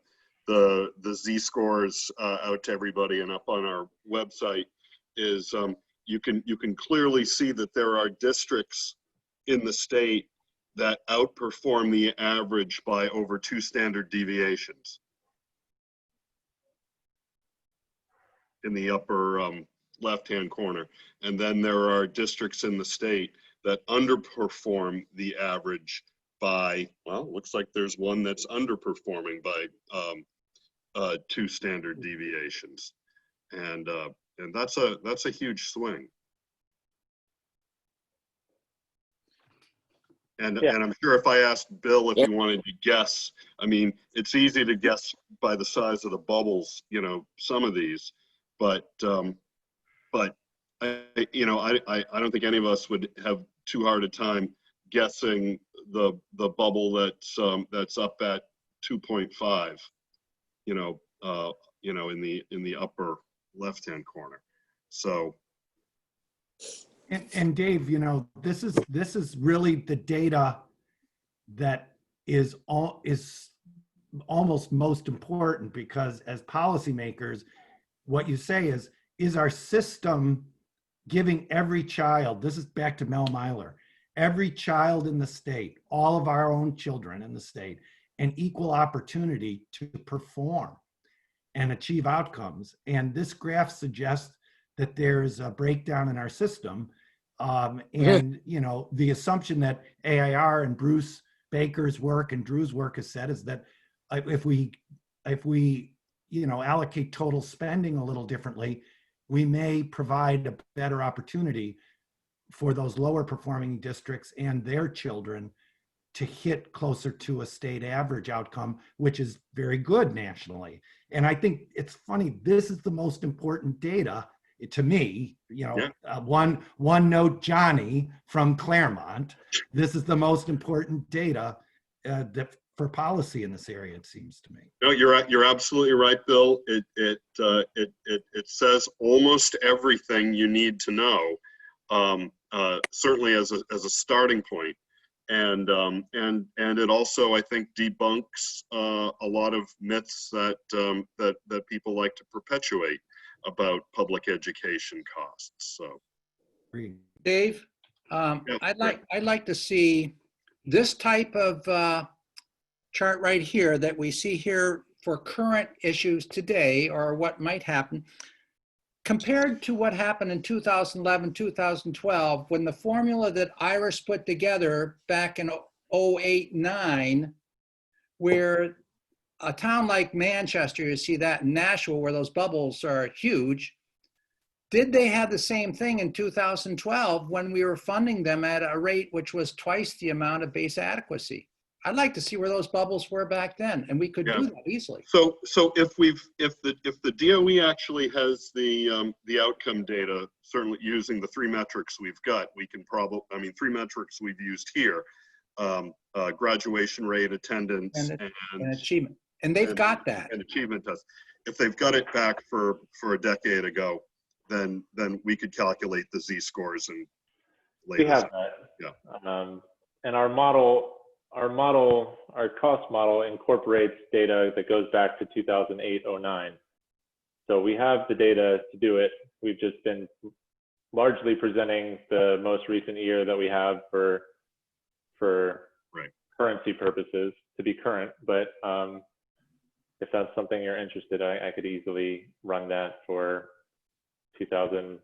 S4: Z-scores out to everybody and up on our website, is you can clearly see that there are districts in the state that outperform the average by over 2 standard deviations in the upper left-hand corner. And then there are districts in the state that underperform the average by, well, looks like there's one that's underperforming by 2 standard deviations. And that's a huge swing. And I'm sure if I asked Bill if he wanted to guess, I mean, it's easy to guess by the size of the bubbles, you know, some of these, but I don't think any of us would have too hard a time guessing the bubble that's up at 2.5, in the upper left-hand corner. So.
S13: And Dave, this is really the data that is almost most important, because as policymakers, what you say is our system giving every child, this is back to Mel Myler, every child in the state, all of our own children in the state, an equal opportunity to perform and achieve outcomes. And this graph suggests that there's a breakdown in our system. And the assumption that AIR and Bruce Baker's work and Drew's work has said is that if we allocate total spending a little differently, we may provide a better opportunity for those lower performing districts and their children to hit closer to a state average outcome, which is very good nationally. And I think it's funny, this is the most important data to me, one note Johnny from Claremont, this is the most important data for policy in this area, it seems to me.
S4: No, you're absolutely right, Bill. It says almost everything you need to know, certainly as a starting point. and it also, I think, debunks a lot of myths that that people like to perpetuate about public education costs. So,
S5: Dave, I'd like to see this type of chart right here that we see here for current issues today, or what might happen, compared to what happened in 2011, 2012, when the formula that Iris put together back in 08-09, where a town like Manchester, you see that in Nashua, where those bubbles are huge. Did they have the same thing in 2012 when we were funding them at a rate which was twice the amount of base adequacy? I'd like to see where those bubbles were back then, and we could do that easily.
S4: So if the DOE actually has the outcome data, certainly using the 3 metrics we've got, we can probably, I mean, 3 metrics we've used here, graduation rate, attendance,
S5: and achievement, and they've got that.
S4: And achievement test. If they've got it back for a decade ago, then we could calculate the Z-scores and
S19: we have that.
S4: Yeah.
S19: And our cost model incorporates data that goes back to 2008-09. So we have the data to do it. We've just been largely presenting the most recent year that we have for currency purposes to be current. But if that's something you're interested in, I could easily run that for 2009-10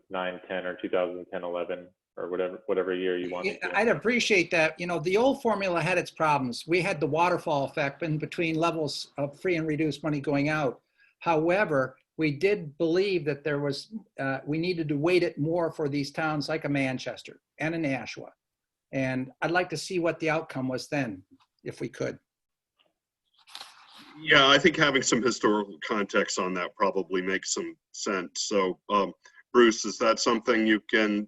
S19: or 2010-11. Or whatever year you want.
S5: I'd appreciate that. You know, the old formula had its problems. We had the waterfall effect in between levels of free and reduced money going out. However, we did believe that there was, we needed to weight it more for these towns like a Manchester and a Nashua. And I'd like to see what the outcome was then, if we could.
S4: Yeah, I think having some historical context on that probably makes some sense. So, Bruce, is that something you can,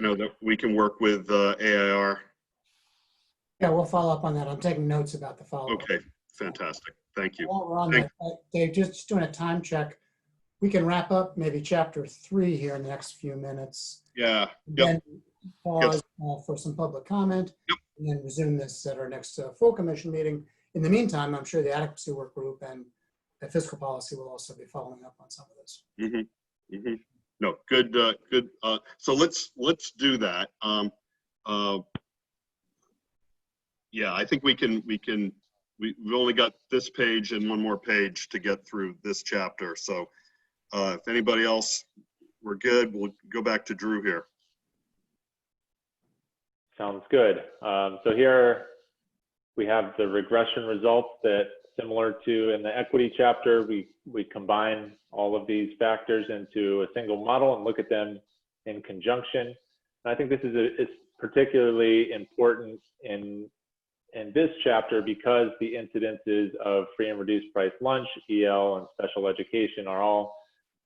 S4: that we can work with AIR?
S1: Yeah, we'll follow up on that. I'm taking notes about the follow-up.
S4: Okay, fantastic. Thank you.
S1: While we're on that, Dave, just doing a time check. We can wrap up maybe chapter 3 here in the next few minutes.
S4: Yeah.
S1: Then pause for some public comment, and then resume this at our next full commission meeting. In the meantime, I'm sure the adequacy work group and the fiscal policy will also be following up on some of this.
S4: Mm-hmm. Mm-hmm. No, good, good. So let's do that. Yeah, I think we've only got this page and one more page to get through this chapter. So if anybody else, we're good. We'll go back to Drew here.
S19: Sounds good. So here we have the regression results that, similar to in the equity chapter, we combine all of these factors into a single model and look at them in conjunction. And I think this is particularly important in this chapter because the incidences of free and reduced price lunch, EL, and special education are all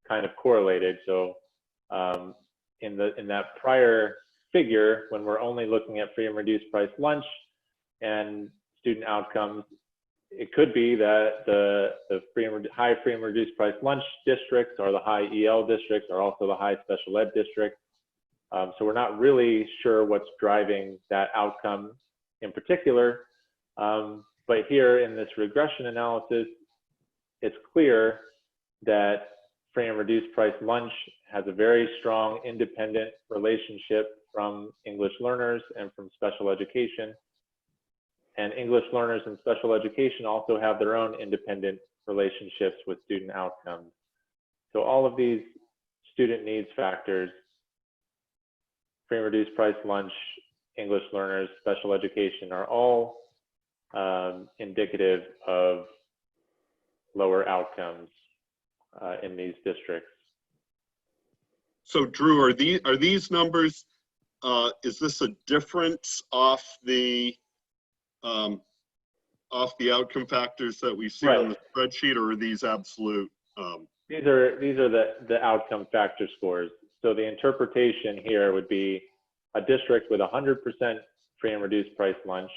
S19: kind of correlated. So in that prior figure, when we're only looking at free and reduced price lunch and student outcomes, it could be that the high free and reduced price lunch districts or the high EL districts are also the high special ed districts. So we're not really sure what's driving that outcome in particular. But here in this regression analysis, it's clear that free and reduced price lunch has a very strong independent relationship from English learners and from special education. And English learners and special education also have their own independent relationships with student outcomes. So all of these student needs factors, free and reduced price lunch, English learners, special education, are all indicative of lower outcomes in these districts.
S4: So Drew, are these numbers, is this a difference off the outcome factors that we see on the spreadsheet, or are these absolute?
S19: These are the outcome factor scores. So the interpretation here would be a district with 100% free and reduced price lunch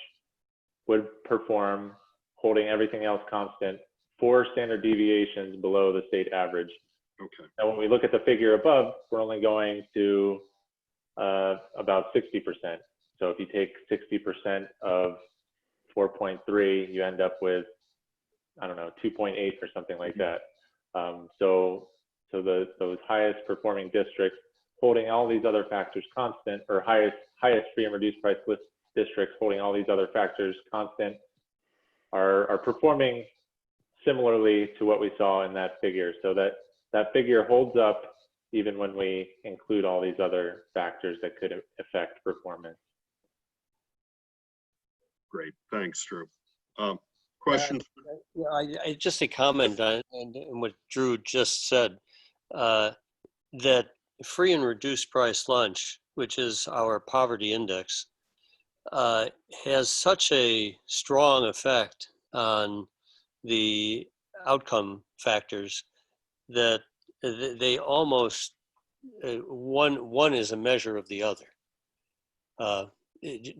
S19: would perform, holding everything else constant, 4 standard deviations below the state average.
S4: Okay.
S19: Now, when we look at the figure above, we're only going to about 60%. So if you take 60% of 4.3, you end up with, I don't know, 2.8 or something like that. So those highest performing districts, holding all these other factors constant, or highest free and reduced price list districts holding all these other factors constant, are performing similarly to what we saw in that figure. So that figure holds up even when we include all these other factors that could affect performance.
S4: Great, thanks, Drew. Questions?
S11: Just a comment on what Drew just said, that free and reduced price lunch, which is our poverty index, has such a strong effect on the outcome factors that they almost, one is a measure of the other.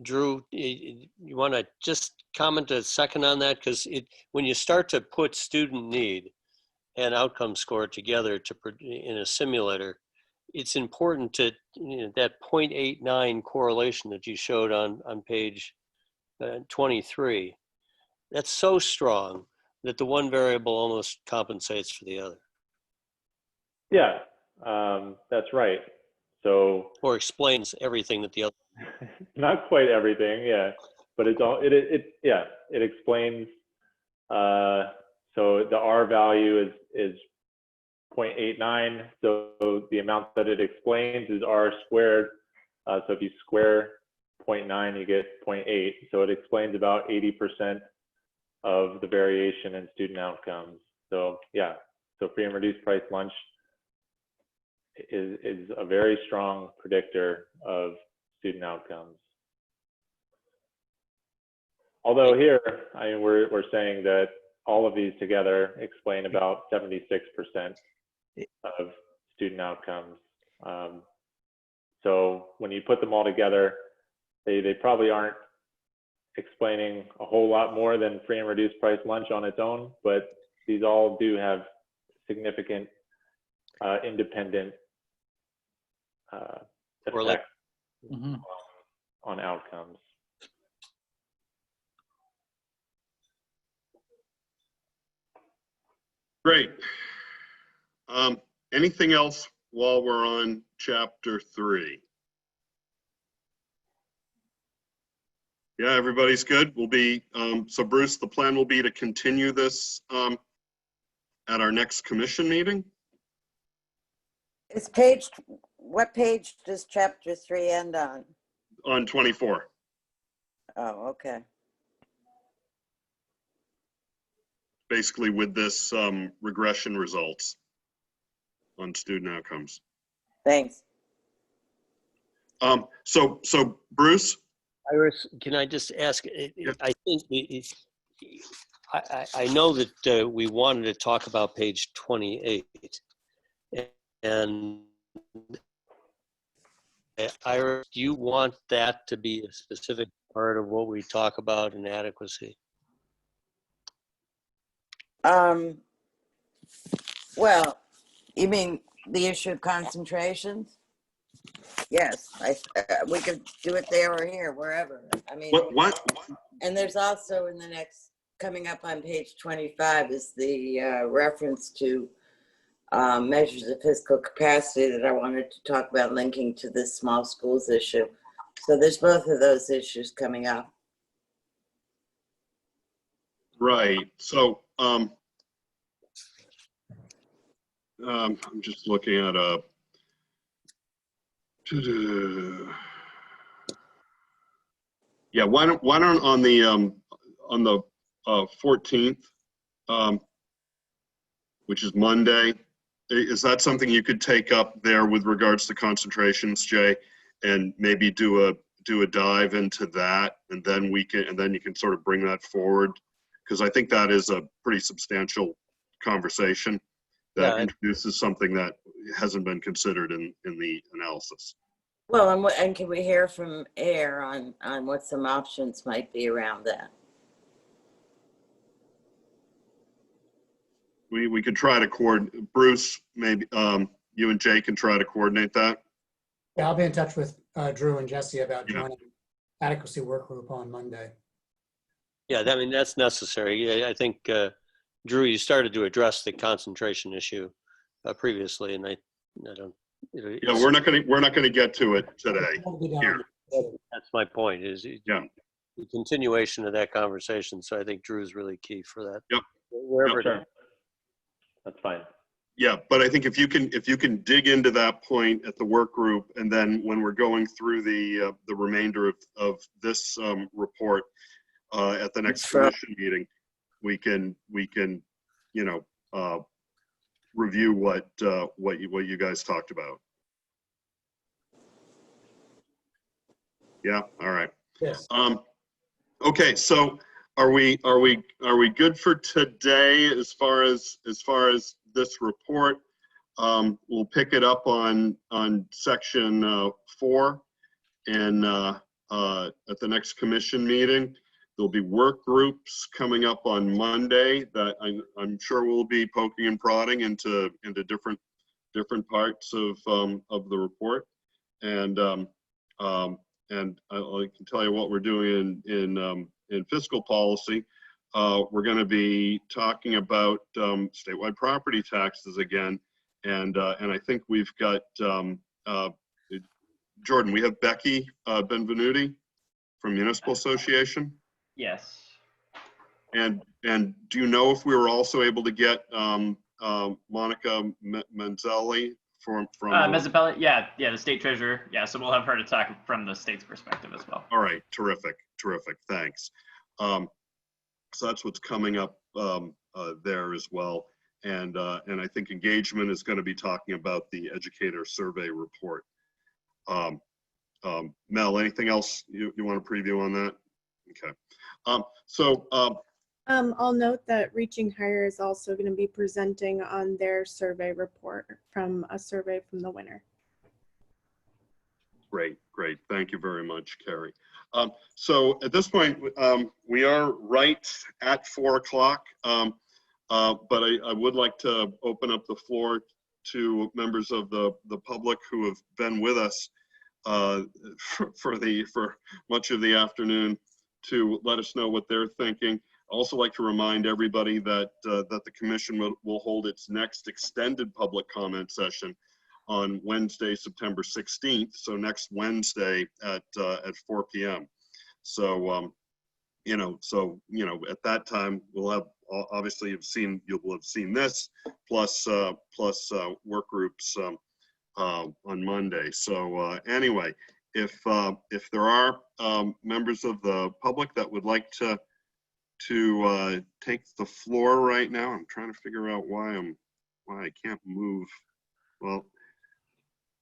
S11: Drew, you want to just comment a second on that? Because when you start to put student need and outcome score together in a simulator, it's important to, that 0.89 correlation that you showed on page 23. That's so strong that the one variable almost compensates for the other.
S19: Yeah, that's right. So,
S11: or explains everything that the other.
S19: Not quite everything, yeah, but it explains. So the R value is 0.89. So the amount that it explains is R squared. So if you square 0.9, you get 0.8. So it explains about 80% of the variation in student outcomes. So yeah, so free and reduced price lunch is a very strong predictor of student outcomes. Although here, I mean, we're saying that all of these together explain about 76% of student outcomes. So when you put them all together, they probably aren't explaining a whole lot more than free and reduced price lunch on its own, but these all do have significant independent effects on outcomes.
S4: Great. Anything else while we're on chapter 3? Yeah, everybody's good. We'll be, so Bruce, the plan will be to continue this at our next commission meeting?
S6: It's what page does chapter 3 end on?
S4: On 24.
S6: Oh, okay.
S4: Basically with this regression results on student outcomes.
S6: Thanks.
S4: So Bruce?
S11: Iris, can I just ask, I think I know that we wanted to talk about page 28, and Iris, do you want that to be a specific part of what we talk about in adequacy?
S6: Well, you mean the issue of concentrations? Yes, we could do it there or here, wherever. I mean,
S4: what?
S6: And there's also in the next, coming up on page 25 is the reference to measures of fiscal capacity that I wanted to talk about linking to this small schools issue. So there's both of those issues coming up.
S4: Right. So I'm just looking at a. Yeah. Why don't on the 14th, which is Monday, is that something you could take up there with regards to concentrations, Jay, and maybe do a dive into that, and then you can sort of bring that forward, because I think that is a pretty substantial conversation that introduces something that hasn't been considered in the analysis.
S6: Well, and can we hear from Air on what some options might be around that?
S4: We could try to coordinate. Bruce, maybe you and Jay can try to coordinate that.
S1: Yeah, I'll be in touch with Drew and Jesse about joining. adequacy work group on Monday.
S11: Yeah, I mean, that's necessary. Yeah, I think, Drew, you started to address the concentration issue previously, and I don't.
S4: Yeah, we're not gonna get to it today. Here.
S11: That's my point. Is
S4: yeah,
S11: the continuation of that conversation. So I think Drew's really key for that.
S4: Yep.
S11: Wherever
S4: Yep.
S19: That's fine.
S4: Yeah, but I think if you can dig into that point at the work group, and then when we're going through the remainder of this report at the next commission meeting, we can review what you guys talked about. Yeah. All right.
S1: Yes.
S4: Okay. So are we good for today as far as this report? We'll pick it up on section 4 and at the next commission meeting. There'll be work groups coming up on Monday that I'm sure we'll be poking and prodding into different parts of the report, and I can tell you what we're doing in fiscal policy. We're going to be talking about statewide property taxes again, and I think we've got Jordan. We have Becky Benvenuti from Municipal Association.
S3: Yes.
S4: And do you know if we were also able to get Monica Manzelli from
S3: Mezzapelli? Yeah, the state treasurer. Yeah, so we'll have her to talk from the state's perspective as well.
S4: All right, terrific, thanks. So that's what's coming up there as well, and I think engagement is going to be talking about the educator survey report. Mel, anything else you want to preview on that? Okay.
S22: I'll note that Reaching Higher is also going to be presenting on their survey report from a survey from the winter.
S4: Great. Thank you very much, Carrie. So at this point, we are right at 4 o'clock, but I would like to open up the floor to members of the public who have been with us for much of the afternoon, to let us know what they're thinking. I also like to remind everybody that the commission will hold its next extended public comment session on Wednesday, September 16th. So next Wednesday at 4 p.m. So at that time we'll have, obviously you'll have seen this plus work groups on Monday. So anyway. If there are members of the public that would like to take the floor right now, I'm trying to figure out why I can't move. Well,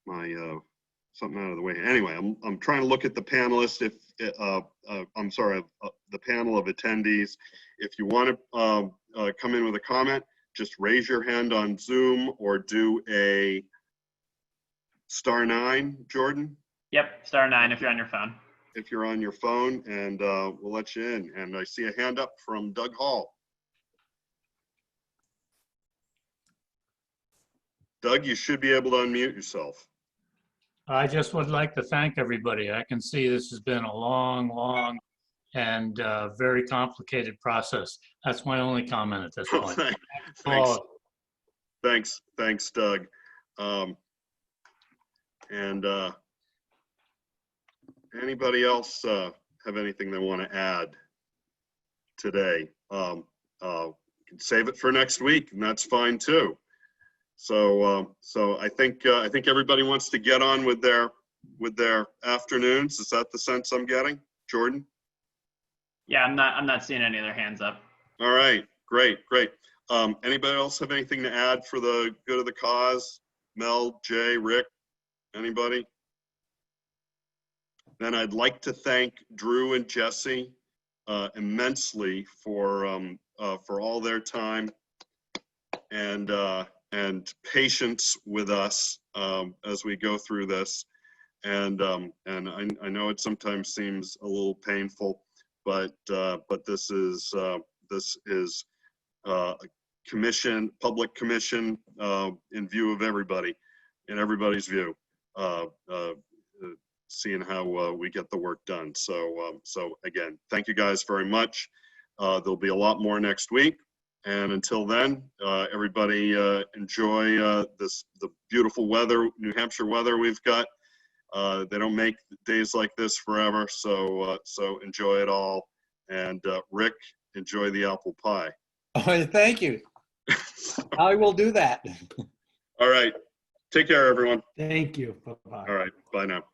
S4: my something out of the way. Anyway, I'm trying to look at the panelists. I'm sorry, the panel of attendees. If you want to come in with a comment, just raise your hand on Zoom or do a *9, Jordan.
S3: Yep, *9 if you're on your phone.
S4: If you're on your phone, and we'll let you in. And I see a hand up from Doug Hall. Doug, you should be able to unmute yourself.
S23: I just would like to thank everybody. I can see this has been a long and very complicated process. That's my only comment at this point.
S4: Thanks, Doug. Anybody else have anything they want to add today? You can save it for next week, and that's fine too. So I think everybody wants to get on with their afternoons. Is that the sense I'm getting, Jordan?
S3: Yeah, I'm not seeing any other hands up.
S4: All right, great. Anybody else have anything to add for the good of the cause? Mel, Jay, Rick, anybody? Then I'd like to thank Drew and Jesse immensely for all their time and patience with us as we go through this. And I know it sometimes seems a little painful, but this is a public commission in view of everybody, in everybody's view. seeing how we get the work done. So again, thank you guys very much. There'll be a lot more next week. And until then, everybody enjoy the beautiful weather, New Hampshire weather we've got. They don't make days like this forever, so enjoy it all. And Rick, enjoy the apple pie.
S5: Oh, thank you. I will do that.
S4: All right. Take care, everyone.
S13: Thank you. Bye-bye.
S4: All right. Bye now.